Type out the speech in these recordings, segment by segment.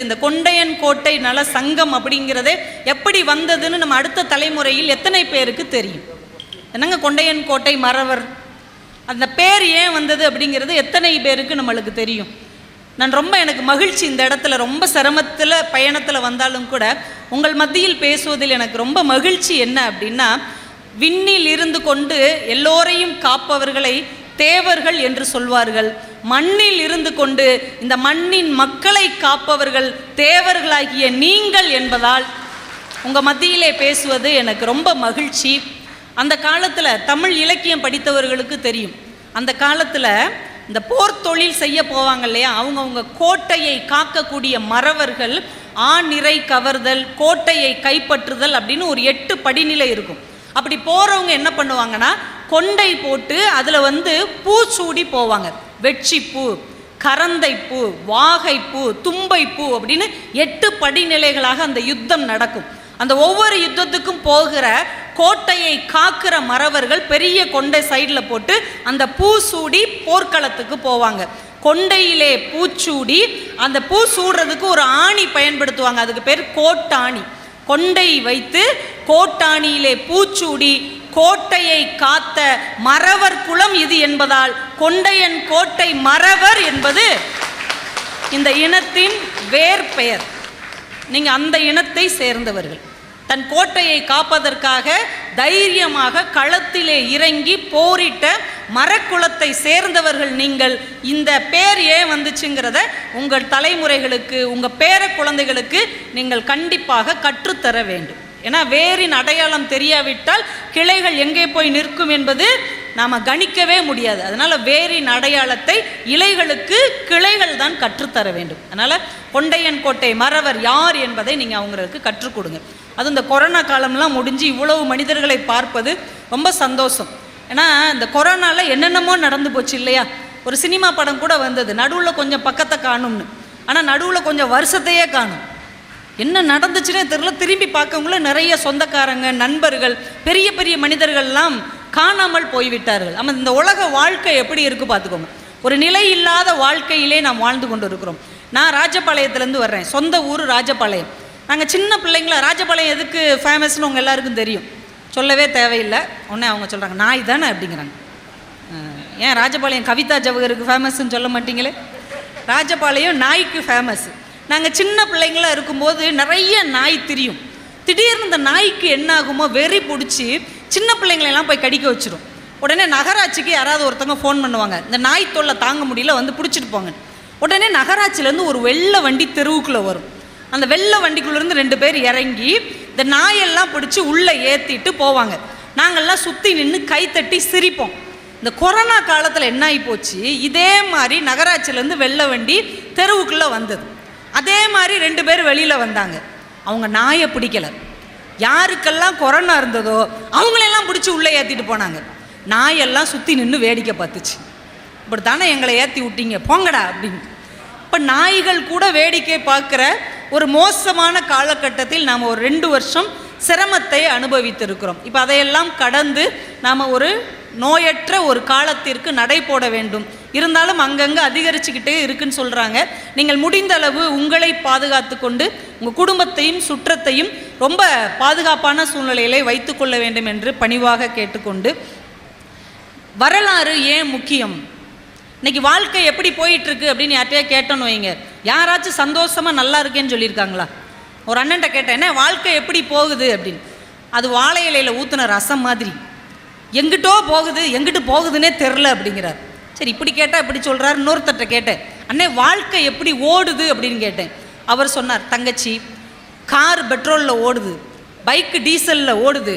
இந்த கொண்டையன் கோட்டை நல சங்கம் அப்படிங்கிறதே எப்படி வந்ததுன்னு நம்ம அடுத்த தலைமுறையில் எத்தனை பேருக்கு தெரியும்? என்னங்க கொண்டையன் கோட்டை மறவர், அந்த பேர் ஏன் வந்தது அப்படிங்கிறது எத்தனை பேருக்கு நம்மளுக்கு தெரியும்? எனக்கு மகிழ்ச்சி, இந்த இடத்துல ரொம்ப சிரமத்தில் பயணத்தில் வந்தாலும் கூட உங்கள் மத்தியில் பேசுவதில் எனக்கு ரொம்ப மகிழ்ச்சி. என்ன அப்படின்னா, விண்ணில் இருந்து கொண்டு எல்லோரையும் காப்பவர்களை தேவர்கள் என்று சொல்வார்கள், மண்ணில் இருந்து கொண்டு இந்த மண்ணின் மக்களை காப்பவர்கள் தேவர்களாகிய நீங்கள் என்பதால் உங்கள் மத்தியிலே பேசுவது எனக்கு ரொம்ப மகிழ்ச்சி. அந்த காலத்தில் தமிழ் இலக்கியம் படித்தவர்களுக்கு தெரியும், அந்த காலத்தில் இந்த போர் தொழில் செய்ய போவாங்க இல்லையா, அவங்க கோட்டையை காக்கக்கூடிய மறவர்கள் ஆநிறை கவர்தல், கோட்டையை கைப்பற்றுதல் அப்படின்னு ஒரு 8 படிநிலை இருக்கும். அப்படி போகிறவங்க என்ன பண்ணுவாங்கன்னா, கொண்டை போட்டு அதில் பூச்சூடி போவாங்க. வெட்சிப்பூ, கரந்தைப்பூ, வாகைப்பூ, தும்பைப்பூ அப்படின்னு 8 படிநிலைகளாக அந்த யுத்தம் நடக்கும். அந்த ஒவ்வொரு யுத்தத்துக்கும் போகிற கோட்டையை காக்கிற மறவர்கள் பெரிய கொண்டை சைடில் போட்டு அந்த பூசூடி போர்க்களத்துக்கு போவாங்க. கொண்டையிலே பூச்சூடி, அந்த பூ சூடுறதுக்கு ஒரு ஆணி பயன்படுத்துவாங்க, அதுக்கு பேர் கோட்டாணி. கொண்டை வைத்து கோட்டாணியிலே பூச்சூடி கோட்டையை காத்த மறவர் குலம் இது என்பதால் கொண்டையன் கோட்டை மறவர் என்பது இந்த இனத்தின் வேர் பெயர். நீங்கள் அந்த இனத்தை சேர்ந்தவர்கள். தன் கோட்டையை காப்பதற்காக தைரியமாக களத்திலே இறங்கி போரிட்ட மரக்குலத்தை சேர்ந்தவர்கள் நீங்கள். இந்த பேர் ஏன் வந்துச்சுங்கிறத உங்கள் தலைமுறைகளுக்கு, உங்கள் பேர குழந்தைகளுக்கு நீங்கள் கண்டிப்பாக கற்றுத்தர வேண்டும். ஏன்னா வேரின் அடையாளம் தெரியாவிட்டால் கிளைகள் எங்கே போய் நிற்கும் என்பது நாம் கணிக்கவே முடியாது. அதனால் வேரின் அடையாளத்தை இலைகளுக்கு கிளைகள் தான் கற்றுத்தர வேண்டும். அதனால் கொண்டையன் கோட்டை மறவர் யார் என்பதை நீங்கள் அவங்களுக்கு கற்றுக் கொடுங்க. அது இந்த கொரோனா காலம்லாம் முடிஞ்சு இவ்வளவு மனிதர்களை பார்ப்பது ரொம்ப சந்தோஷம். ஏன்னா இந்த கொரோனாவில் என்னென்னமோ நடந்து போச்சு இல்லையா. ஒரு சினிமா படம் கூட வந்தது, நடுவில் கொஞ்சம் பக்கத்தை காணும்னு, ஆனால் நடுவில் கொஞ்சம் வருஷத்தையே காணும். என்ன நடந்துச்சுன்னே தெரியல. திரும்பி பார்க்கவங்கள நிறைய சொந்தக்காரங்க, நண்பர்கள், பெரிய பெரிய மனிதர்கள்லாம் காணாமல் போய்விட்டார்கள். நம்ம இந்த உலக வாழ்க்கை எப்படி இருக்குது பார்த்துக்கோங்க. ஒரு நிலை இல்லாத வாழ்க்கையிலே நாம் வாழ்ந்து கொண்டு இருக்கிறோம். நான் ராஜபாளையத்துலேருந்து வர்றேன், சொந்த ஊர் ராஜபாளையம். நாங்கள் சின்ன பிள்ளைங்கள, ராஜபாளையம் எதுக்கு ஃபேமஸ்னு உங்கள் எல்லாருக்கும் தெரியும், சொல்லவே தேவையில்லை. உடனே அவங்க சொல்கிறாங்க நாய் தானே அப்படிங்கிறாங்க. ஏன் ராஜபாளையம் கவிதா ஜவஹருக்கு ஃபேமஸ்ன்னு சொல்ல மாட்டீங்களே? ராஜபாளையம் நாய்க்கு ஃபேமஸ். நாங்கள் சின்ன பிள்ளைங்களாக இருக்கும்போது நிறைய நாய் திரியும். திடீர்னு இந்த நாய்க்கு என்ன ஆகுமோ வெறி பிடிச்சி சின்ன பிள்ளைங்களெல்லாம் போய் கடிக்க வச்சிடும். உடனே நகராட்சிக்கு யாராவது ஒருத்தவங்க ஃபோன் பண்ணுவாங்க, இந்த நாய் தொல்லை தாங்க முடியல, பிடிச்சிட்டு போங்க. உடனே நகராட்சியிலேருந்து ஒரு வெள்ளை வண்டி தெருவுக்குள்ளே வரும். அந்த வெள்ளை வண்டிக்குள்ளேருந்து 2 பேர் இறங்கி இந்த நாயெல்லாம் பிடிச்சி உள்ளே ஏற்றிட்டு போவாங்க. நாங்கள்லாம் சுற்றி நின்று கைத்தட்டி சிரிப்போம். இந்த கொரோனா காலத்தில் என்ன ஆகி போச்சு, இதே மாதிரி நகராட்சியிலேருந்து வெள்ளை வண்டி தெருவுக்குள்ளே வந்தது. அதே மாதிரி 2 பேர் வெளியில் வந்தாங்க. அவங்க நாயை பிடிக்கலை. யாருக்கெல்லாம் கொரோனா இருந்ததோ அவங்களெல்லாம் பிடிச்சி உள்ளே ஏற்றிட்டு போனாங்க. நாயெல்லாம் சுற்றி நின்று வேடிக்கை பார்த்துச்சு. இப்படி தானே எங்களை ஏற்றி விட்டீங்க, போங்கடா அப்படின்னு. இப்போ நாய்கள் கூட வேடிக்கை பார்க்குற ஒரு மோசமான காலகட்டத்தில் நாம் ஒரு 2 வருஷம் சிரமத்தை அனுபவித்திருக்கிறோம். இப்போ அதையெல்லாம் கடந்து நாம் ஒரு நோயற்ற ஒரு காலத்திற்கு நடை போட வேண்டும். இருந்தாலும் அங்கங்கே அதிகரிச்சுக்கிட்டே இருக்குன்னு சொல்கிறாங்க. நீங்கள் முடிந்த அளவு உங்களை பாதுகாத்து கொண்டு உங்கள் குடும்பத்தையும் சுற்றத்தையும் ரொம்ப பாதுகாப்பான சூழ்நிலையிலே வைத்து கொள்ள வேண்டும் என்று பணிவாக கேட்டுக்கொண்டு, வரலாறு ஏன் முக்கியம், இன்றைக்கி வாழ்க்கை எப்படி போயிட்டுருக்கு அப்படின்னு யார்ட்டையா கேட்டோன்னு வைங்க, யாராச்சும் சந்தோஷமாக நல்லா இருக்கேன்னு சொல்லியிருக்காங்களா? ஒரு அண்ணன்ட்ட கேட்டேன், என்ன வாழ்க்கை எப்படி போகுது அப்படின்னு. அது வாழை இலையில் ஊற்றுன ரசம் மாதிரி, எங்கிட்டோ போகுது, எங்கிட்டு போகுதுன்னே தெரில அப்படிங்கிறார். சரி, இப்படி கேட்டால் இப்படி சொல்கிறார். இன்னொருத்தட்ட கேட்டேன், அண்ணே வாழ்க்கை எப்படி ஓடுது அப்படின்னு கேட்டேன். அவர் சொன்னார், தங்கச்சி கார் பெட்ரோலில் ஓடுது, பைக்கு டீசலில் ஓடுது,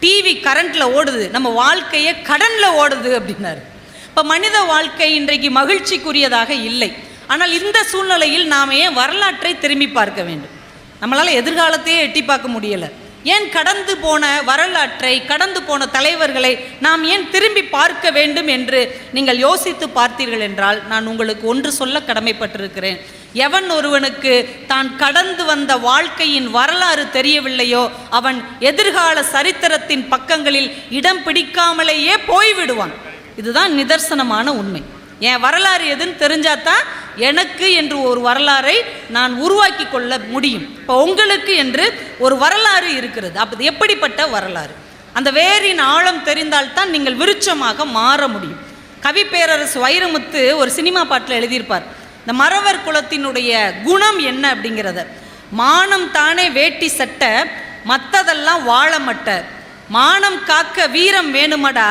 டிவி கரண்ட்டில் ஓடுது, நம்ம வாழ்க்கையே கடனில் ஓடுது அப்படின்னாரு. இப்போ மனித வாழ்க்கை இன்றைக்கு மகிழ்ச்சிக்குரியதாக இல்லை. ஆனால் இந்த சூழ்நிலையில் நாம் ஏன் வரலாற்றை திரும்பி பார்க்க வேண்டும்? நம்மளால் எதிர்காலத்தையே எட்டி பார்க்க முடியலை. ஏன் கடந்து போன வரலாற்றை, கடந்து போன தலைவர்களை நாம் ஏன் திரும்பி பார்க்க வேண்டும் என்று நீங்கள் யோசித்து பார்த்தீர்கள் என்றால், நான் உங்களுக்கு ஒன்று சொல்ல கடமைப்பட்டிருக்கிறேன். எவன் ஒருவனுக்கு தான் கடந்து வந்த வாழ்க்கையின் வரலாறு தெரியவில்லையோ அவன் எதிர்கால சரித்திரத்தின் பக்கங்களில் இடம் பிடிக்காமலேயே போய்விடுவான். இதுதான் நிதர்சனமான உண்மை. என் வரலாறு எதுன்னு தெரிஞ்சாதான் எனக்கு என்று ஒரு வரலாறை நான் உருவாக்கி கொள்ள முடியும். இப்போ உங்களுக்கு என்று ஒரு வரலாறு இருக்கிறது. அப்போ எப்படிப்பட்ட வரலாறு? அந்த வேரின் ஆழம் தெரிந்தால்தான் நீங்கள் விருட்சமாக மாற முடியும். கவி பேரரசு வைரமுத்து ஒரு சினிமா பாட்டில் எழுதியிருப்பார். இந்த மறவர் குலத்தினுடைய குணம் என்ன அப்படிங்கிறத, மானம் தானே வேட்டி சட்டை, மற்றதெல்லாம் வாழமட்ட, மானம் காக்க வீரம் வேணுமடா,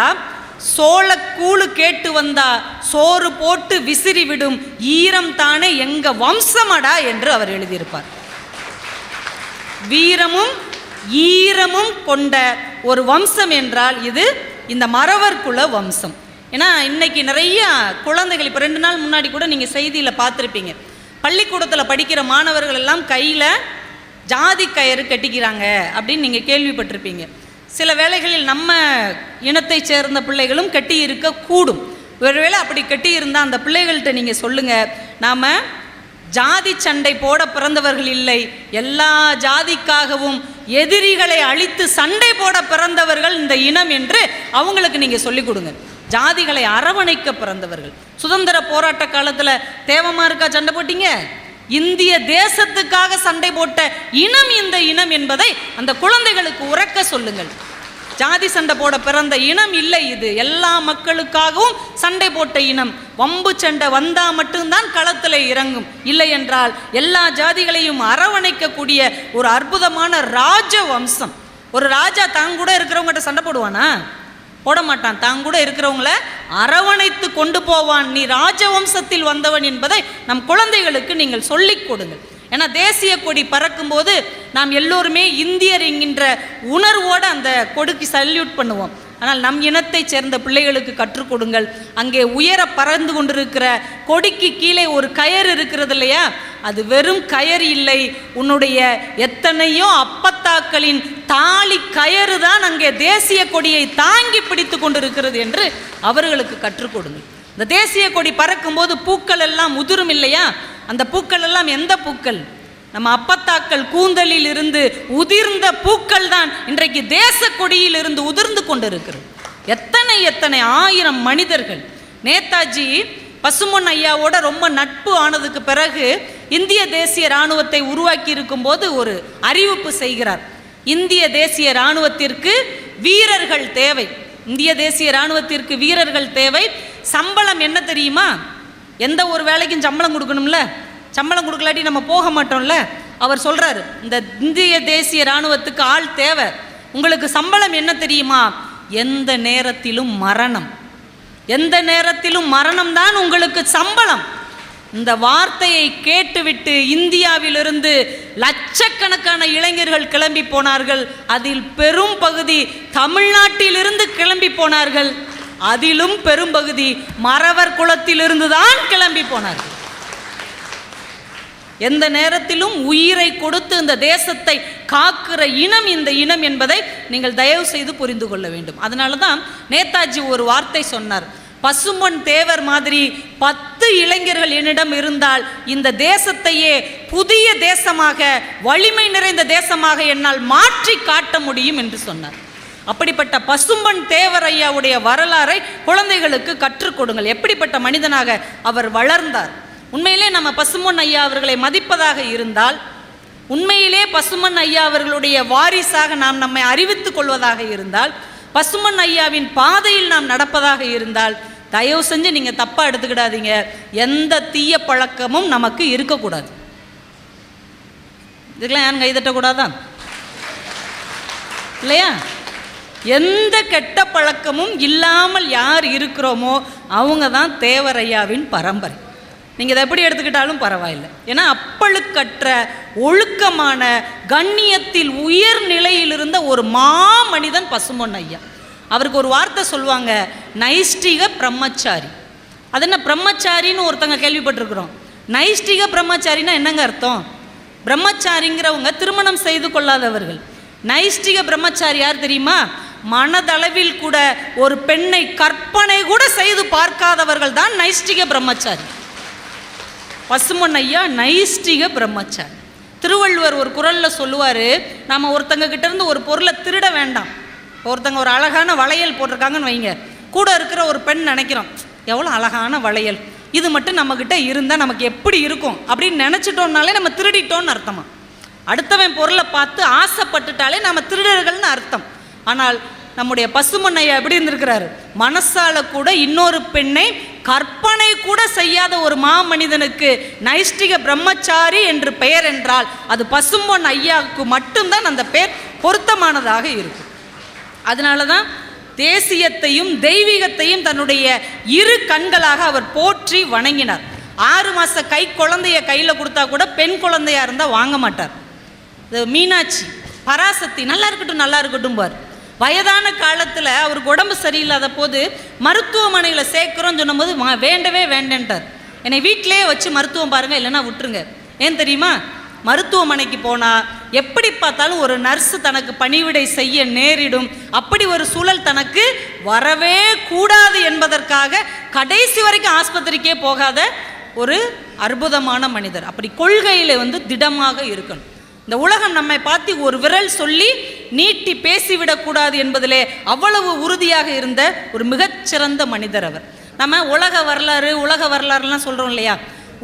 சோளக்கூழு கேட்டு வந்தா சோறு போட்டு விசிறி விடும் ஈரம் தானே எங்க வம்சமடா என்று அவர் எழுதியிருப்பார். வீரமும் ஈரமும் கொண்ட ஒரு வம்சம் என்றால் இது இந்த மறவர் குல வம்சம். ஏன்னா இன்னைக்கு நிறைய குழந்தைகள், இப்போ 2 நாள் முன்னாடி கூட நீங்கள் செய்தியில் பார்த்துருப்பீங்க, பள்ளிக்கூடத்தில் படிக்கிற மாணவர்கள் எல்லாம் கையில் ஜாதி கயிறு கட்டிக்கிறாங்க அப்படின்னு நீங்கள் கேள்விப்பட்டிருப்பீங்க. சில வேளைகளில் நம்ம இனத்தை சேர்ந்த பிள்ளைகளும் கட்டி இருக்கக்கூடும். ஒருவேளை அப்படி கட்டி இருந்தால் அந்த பிள்ளைகள்கிட்ட நீங்கள் சொல்லுங்கள், நாம் ஜாதி சண்டை போட பிறந்தவர்கள் இல்லை, எல்லா ஜாதிக்காகவும் எதிரிகளை அழித்து சண்டை போட பிறந்தவர்கள் இந்த இனம் என்று அவங்களுக்கு நீங்கள் சொல்லிக் கொடுங்க. ஜாதிகளை அரவணைக்க பிறந்தவர்கள். சுதந்திர போராட்ட காலத்தில் தேவமாருக்கா சண்டை போட்டீங்க? இந்திய தேசத்துக்காக சண்டை போட்ட இனம் இந்த இனம் என்பதை அந்த குழந்தைகளுக்கு உறக்க சொல்லுங்கள். ஜாதி சண்டை போட பிறந்த இனம் இல்லை இது, எல்லா மக்களுக்காகவும் சண்டை போட்ட இனம். வம்பு சண்டை வந்தா மட்டும்தான் களத்தில் இறங்கும், இல்லை என்றால் எல்லா ஜாதிகளையும் அரவணைக்கக்கூடிய ஒரு அற்புதமான ராஜ வம்சம். ஒரு ராஜா தான் கூட இருக்கிறவங்ககிட்ட சண்டை போடுவானா? போட மாட்டான். தான் கூட இருக்கிறவங்கள அரவணைத்து கொண்டு போவான். நீ ராஜவம்சத்தில் வந்தவன் என்பதை நம் குழந்தைகளுக்கு நீங்கள் சொல்லிக் கொடுங்கள். ஏன்னா தேசிய கொடி பறக்கும்போது நாம் எல்லோருமே இந்தியர் என்கின்ற உணர்வோடு அந்த கொடிக்கு சல்யூட் பண்ணுவோம். ஆனால் நம் இனத்தை சேர்ந்த பிள்ளைகளுக்கு கற்றுக் கொடுங்கள். அங்கே உயர பறந்து கொண்டிருக்கிற கொடிக்கு கீழே ஒரு கயறு இருக்கிறது இல்லையா, அது வெறும் கயறு இல்லை, உன்னுடைய எத்தனையோ அப்பத்தாக்களின் தாலி கயறு தான் அங்கே தேசிய கொடியை தாங்கி பிடித்து கொண்டிருக்கிறது என்று அவர்களுக்கு கற்றுக் கொடுங்கள். இந்த தேசிய கொடி பறக்கும்போது பூக்கள் எல்லாம் உதிரும் இல்லையா, அந்த பூக்கள் எல்லாம் எந்த பூக்கள்? நம்ம அப்பத்தாக்கள் கூந்தலில் இருந்து உதிர்ந்த பூக்கள் தான் இன்றைக்கு தேச கொடியில் இருந்து உதிர்ந்து கொண்டிருக்கிறது. எத்தனை எத்தனை ஆயிரம் மனிதர்கள். நேதாஜி பசும்பொன் ஐயாவோட ரொம்ப நட்பு ஆனதுக்கு பிறகு இந்திய தேசிய இராணுவத்தை உருவாக்கி இருக்கும் போது ஒரு அறிவிப்பு செய்கிறார். இந்திய தேசிய இராணுவத்திற்கு வீரர்கள் தேவை, இந்திய தேசிய இராணுவத்திற்கு வீரர்கள் தேவை. சம்பளம் என்ன தெரியுமா? எந்த ஒரு வேலைக்கும் சம்பளம் கொடுக்கணும்ல, சம்பளம் கொடுக்கலாட்டி நம்ம போக மாட்டோம்ல. அவர் சொல்றாரு, இந்த இந்திய தேசிய இராணுவத்துக்கு ஆள் தேவை, உங்களுக்கு சம்பளம் என்ன தெரியுமா? எந்த நேரத்திலும் மரணம், எந்த நேரத்திலும் மரணம் தான் உங்களுக்கு சம்பளம். இந்த வார்த்தையை கேட்டுவிட்டு இந்தியாவிலிருந்து லட்சக்கணக்கான இளைஞர்கள் கிளம்பி போனார்கள். அதில் பெரும் பகுதி தமிழ்நாட்டிலிருந்து கிளம்பி போனார்கள். அதிலும் பெரும் பகுதி மறவர் குலத்திலிருந்து தான் கிளம்பி போனார்கள். எந்த நேரத்திலும் உயிரை கொடுத்து இந்த தேசத்தை காக்கிற இனம் இந்த இனம் என்பதை நீங்கள் தயவு செய்து புரிந்து கொள்ள வேண்டும். அதனால தான் நேதாஜி ஒரு வார்த்தை சொன்னார், பசும்பொன் தேவர் மாதிரி 10 இளைஞர்கள் என்னிடம் இருந்தால் இந்த தேசத்தையே புதிய தேசமாக, வலிமை நிறைந்த தேசமாக என்னால் மாற்றி காட்ட முடியும் என்று சொன்னார். அப்படிப்பட்ட பசும்பொன் தேவர் ஐயாவுடைய வரலாறை குழந்தைகளுக்கு கற்றுக் கொடுங்கள். எப்படிப்பட்ட மனிதனாக அவர் வளர்ந்தார். உண்மையிலே நம்ம பசும்பொன் ஐயா அவர்களை மதிப்பதாக இருந்தால், உண்மையிலே பசும்பொன் ஐயா அவர்களுடைய வாரிசாக நாம் நம்மை அறிவித்துக் கொள்வதாக இருந்தால், பசும்பொன் ஐயாவின் பாதையில் நாம் நடப்பதாக இருந்தால், தயவு செஞ்சு நீங்கள் தப்பாக எடுத்துக்கிடாதீங்க. எந்த தீய பழக்கமும் நமக்கு இருக்கக்கூடாது. இதுக்கெல்லாம் யாரும் கைதட்டக்கூடாதான் இல்லையா? எந்த கெட்ட பழக்கமும் இல்லாமல் யார் இருக்கிறோமோ அவங்க தான் தேவரையாவின் பரம்பரை. நீங்கள் இதை எப்படி எடுத்துக்கிட்டாலும் பரவாயில்லை. ஏன்னா அப்பழுக்கற்ற ஒழுக்கமான கண்ணியத்தில் உயர் நிலையில் இருந்த ஒரு மாமனிதன் பசும்பொன் ஐயா. அவருக்கு ஒரு வார்த்தை சொல்லுவாங்க, நைஷ்டிக பிரம்மச்சாரி. அது என்ன பிரம்மச்சாரின்னு ஒருத்தங்க கேள்விப்பட்டிருக்கிறோம். நைஷ்டிக பிரம்மச்சாரின்னா என்னங்க அர்த்தம்? பிரம்மச்சாரிங்கிறவங்க திருமணம் செய்து கொள்ளாதவர்கள். நைஷ்டிக பிரம்மச்சாரி யார் தெரியுமா? மனதளவில் கூட ஒரு பெண்ணை கற்பனை கூட செய்து பார்க்காதவர்கள் தான் நைஷ்டிக பிரம்மச்சாரி. பசும்பொன் ஐயா நைஷ்டிக பிரம்மச்சாரி. திருவள்ளுவர் ஒரு குறளில் சொல்லுவார், நாம் ஒருத்தங்க கிட்ட இருந்து ஒரு பொருளை திருட வேண்டாம். ஒருத்தங்க ஒரு அழகான வளையல் போட்டிருக்காங்கன்னு வைங்க, கூட இருக்கிற ஒரு பெண் நினைக்கிறோம், எவ்வளோ அழகான வளையல், இது மட்டும் நம்மக்கிட்ட இருந்தால் நமக்கு எப்படி இருக்கும் அப்படின்னு நினச்சிட்டோம்னாலே நம்ம திருடிட்டோன்னு அர்த்தமா. அடுத்தவன் பொருளை பார்த்து ஆசைப்பட்டுட்டாலே நம்ம திருடர்கள்னு அர்த்தம். ஆனால் நம்முடைய பசும்பொன் ஐயா எப்படி இருந்திருக்கிறாரு, மனசால கூட இன்னொரு பெண்ணை கற்பனை கூட செய்யாத ஒரு மாமனிதனுக்கு நைஷ்டிக பிரம்மச்சாரி என்று பெயர் என்றால் அது பசும்பொன் ஐயாவுக்கு மட்டும்தான் அந்த பெயர் பொருத்தமானதாக இருக்கும். அதனால தான் தேசியத்தையும் தெய்வீகத்தையும் தன்னுடைய இரு கண்களாக அவர் போற்றி வணங்கினார். 6 மாத கை குழந்தைய கையில் கொடுத்தா கூட பெண் குழந்தையா இருந்தால் வாங்க மாட்டார். மீனாட்சி, பராசக்தி நல்லா இருக்கட்டும் பார். வயதான காலத்தில் அவருக்கு உடம்பு சரியில்லாத போது மருத்துவமனையில் சேர்க்குறோன்னு சொன்னபோது வேண்டவே வேண்டேன்ட்டார். என்னை வீட்டிலே வச்சு மருத்துவம் பாருங்கள், இல்லைன்னா விட்டுருங்க. ஏன் தெரியுமா, மருத்துவமனைக்கு போனால் எப்படி பார்த்தாலும் ஒரு நர்ஸு தனக்கு பணிவிடை செய்ய நேரிடும். அப்படி ஒரு சூழல் தனக்கு வரவே கூடாது என்பதற்காக கடைசி வரைக்கும் ஆஸ்பத்திரிக்கே போகாத ஒரு அற்புதமான மனிதர். அப்படி கொள்கையில் திடமாக இருக்கணும். இந்த உலகம் நம்மை பார்த்து ஒரு விரல் சொல்லி நீட்டி பேசிவிடக்கூடாது என்பதிலே அவ்வளவு உறுதியாக இருந்த ஒரு மிகச்சிறந்த மனிதர் அவர். நம்ம உலக வரலாறுலாம் சொல்கிறோம் இல்லையா,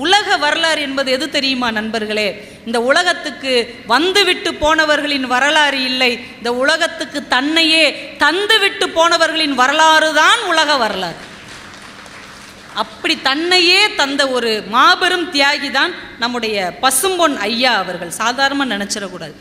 உலக வரலாறு என்பது எது தெரியுமா நண்பர்களே? இந்த உலகத்துக்கு வந்துவிட்டு போனவர்களின் வரலாறு இல்லை, இந்த உலகத்துக்கு தன்னையே தந்துவிட்டு போனவர்களின் வரலாறு தான் உலக வரலாறு. அப்படி தன்னையே தந்த ஒரு மாபெரும் தியாகி தான் நம்முடைய பசும்பொன் ஐயா அவர்கள். சாதாரணமாக நினச்சிடக்கூடாது.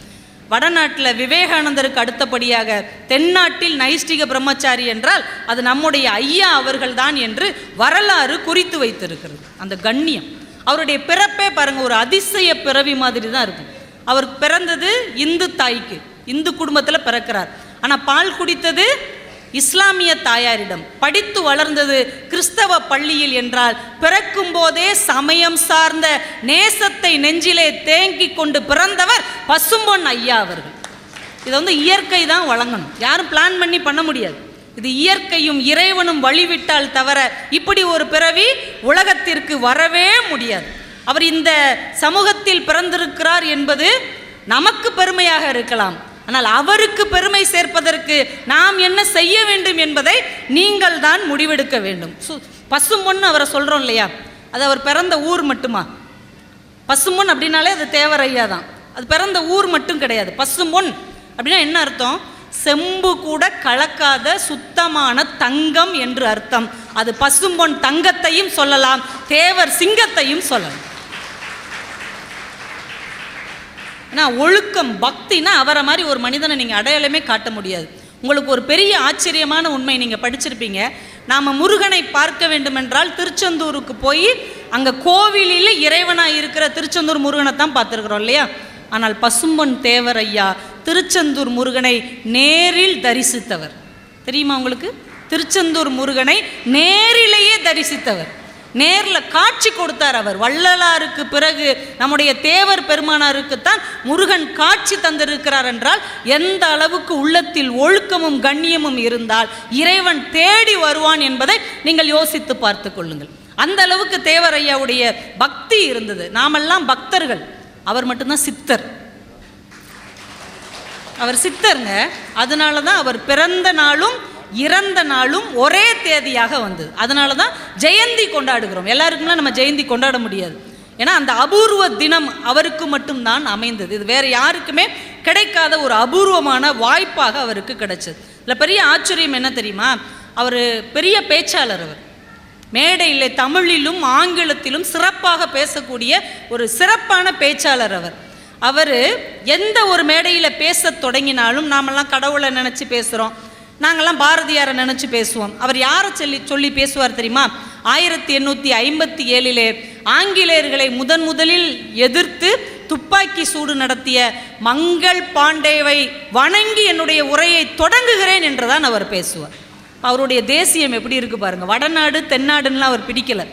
வடநாட்டில் விவேகானந்தருக்கு அடுத்தபடியாக தென்னாட்டில் நைஷ்டிக பிரம்மச்சாரி என்றால் அது நம்முடைய ஐயா அவர்கள் தான் என்று வரலாறு குறித்து வைத்திருக்கிறது. அந்த கண்ணியம், அவருடைய பிறப்பே பாருங்கள், ஒரு அதிசய பிறவி மாதிரி தான் இருக்கும். அவர் பிறந்தது இந்து தாய்க்கு, இந்து குடும்பத்தில் பிறக்கிறார். ஆனால் பால் குடித்தது இஸ்லாமிய தாயாரிடம், படித்து வளர்ந்தது கிறிஸ்தவ பள்ளியில் என்றால் பிறக்கும் போதே சமயம் சார்ந்த நேசத்தை நெஞ்சிலே தேங்கி கொண்டு பிறந்தவர் பசும்பொன் ஐயா அவர்கள். இதை இயற்கை தான் வழங்கணும், யாரும் பிளான் பண்ணி பண்ண முடியாது. இது இயற்கையும் இறைவனும் வழிவிட்டால் தவிர இப்படி ஒரு பிறவி உலகத்திற்கு வரவே முடியாது. அவர் இந்த சமூகத்தில் பிறந்திருக்கிறார் என்பது நமக்கு பெருமையாக இருக்கலாம், ஆனால் அவருக்கு பெருமை சேர்ப்பதற்கு நாம் என்ன செய்ய வேண்டும் என்பதை நீங்கள் தான் முடிவெடுக்க வேண்டும். பசும்பொன்னு அவரை சொல்கிறோம் இல்லையா, அது அவர் பிறந்த ஊர் மட்டுமா? பசும்பொன் அப்படின்னாலே அது தேவரையா தான். அது பிறந்த ஊர் மட்டும் கிடையாது. பசும்பொன் அப்படின்னா என்ன அர்த்தம்? செம்பு கூட கலக்காத சுத்தமான தங்கம் என்று அர்த்தம். அது பசும்பொன் தங்கத்தையும் சொல்லலாம், தேவர் சிங்கத்தையும் சொல்லலாம். ஒழுக்கம் பக்தினா அவரை மாதிரி ஒரு மனிதனை நீங்கள் அடையாளமே காட்ட முடியாது. உங்களுக்கு ஒரு பெரிய ஆச்சரியமான உண்மை நீங்கள் படிச்சிருப்பீங்க. நாம் முருகனை பார்க்க வேண்டுமென்றால் திருச்செந்தூருக்கு போய் அங்கே கோவிலில் இறைவனாக இருக்கிற திருச்செந்தூர் முருகனை தான் பார்த்துருக்குறோம் இல்லையா. ஆனால் பசும்பொன் தேவர் ஐயா திருச்செந்தூர் முருகனை நேரில் தரிசித்தவர். தெரியுமா உங்களுக்கு? திருச்செந்தூர் முருகனை நேரிலேயே தரிசித்தவர், நேரில் காட்சி கொடுத்தார் அவர். வள்ளலாருக்கு பிறகு நம்முடைய தேவர் பெருமானாருக்குத்தான் முருகன் காட்சி தந்திருக்கிறார் என்றால் எந்த அளவுக்கு உள்ளத்தில் ஒழுக்கமும் கண்ணியமும் இருந்தால் இறைவன் தேடி வருவான் என்பதை நீங்கள் யோசித்து பார்த்து கொள்ளுங்கள். அந்த அளவுக்கு தேவர் ஐயாவுடைய பக்தி இருந்தது. நாமெல்லாம் பக்தர்கள், அவர் மட்டும்தான் சித்தர். அவர் சித்தருங்க. அதனால தான் அவர் பிறந்த நாளும் இறந்த நாளும் ஒரே தேதியாக வந்தது. அதனால தான் ஜெயந்தி கொண்டாடுகிறோம். எல்லாருக்கும்லாம் நம்ம ஜெயந்தி கொண்டாட முடியாது, ஏன்னா அந்த அபூர்வ தினம் அவருக்கு மட்டும்தான் அமைந்தது. இது வேறு யாருக்குமே கிடைக்காத ஒரு அபூர்வமான வாய்ப்பாக அவருக்கு கிடைச்சது. இல்லை, பெரிய ஆச்சரியம் என்ன தெரியுமா, அவர் பெரிய பேச்சாளர். அவர் மேடையில் தமிழிலும் ஆங்கிலத்திலும் சிறப்பாக பேசக்கூடிய ஒரு சிறப்பான பேச்சாளர். அவர் எந்த ஒரு மேடையில் பேச தொடங்கினாலும் நாமெல்லாம் கடவுளை நினச்சி பேசுகிறோம், நாங்கள்லாம் பாரதியாரை நினச்சி பேசுவோம். அவர் யாரை சொல்லி பேசுவார் தெரியுமா? 1857 ஆங்கிலேயர்களை முதலில் எதிர்த்து துப்பாக்கி சூடு நடத்திய மங்கள் பாண்டேவை வணங்கி என்னுடைய உரையை தொடங்குகிறேன் என்றுதான் அவர் பேசுவார். அவருடைய தேசியம் எப்படி இருக்கு பாருங்க. வடநாடு தென்னாடுன்னா அவர் பிடிக்கல.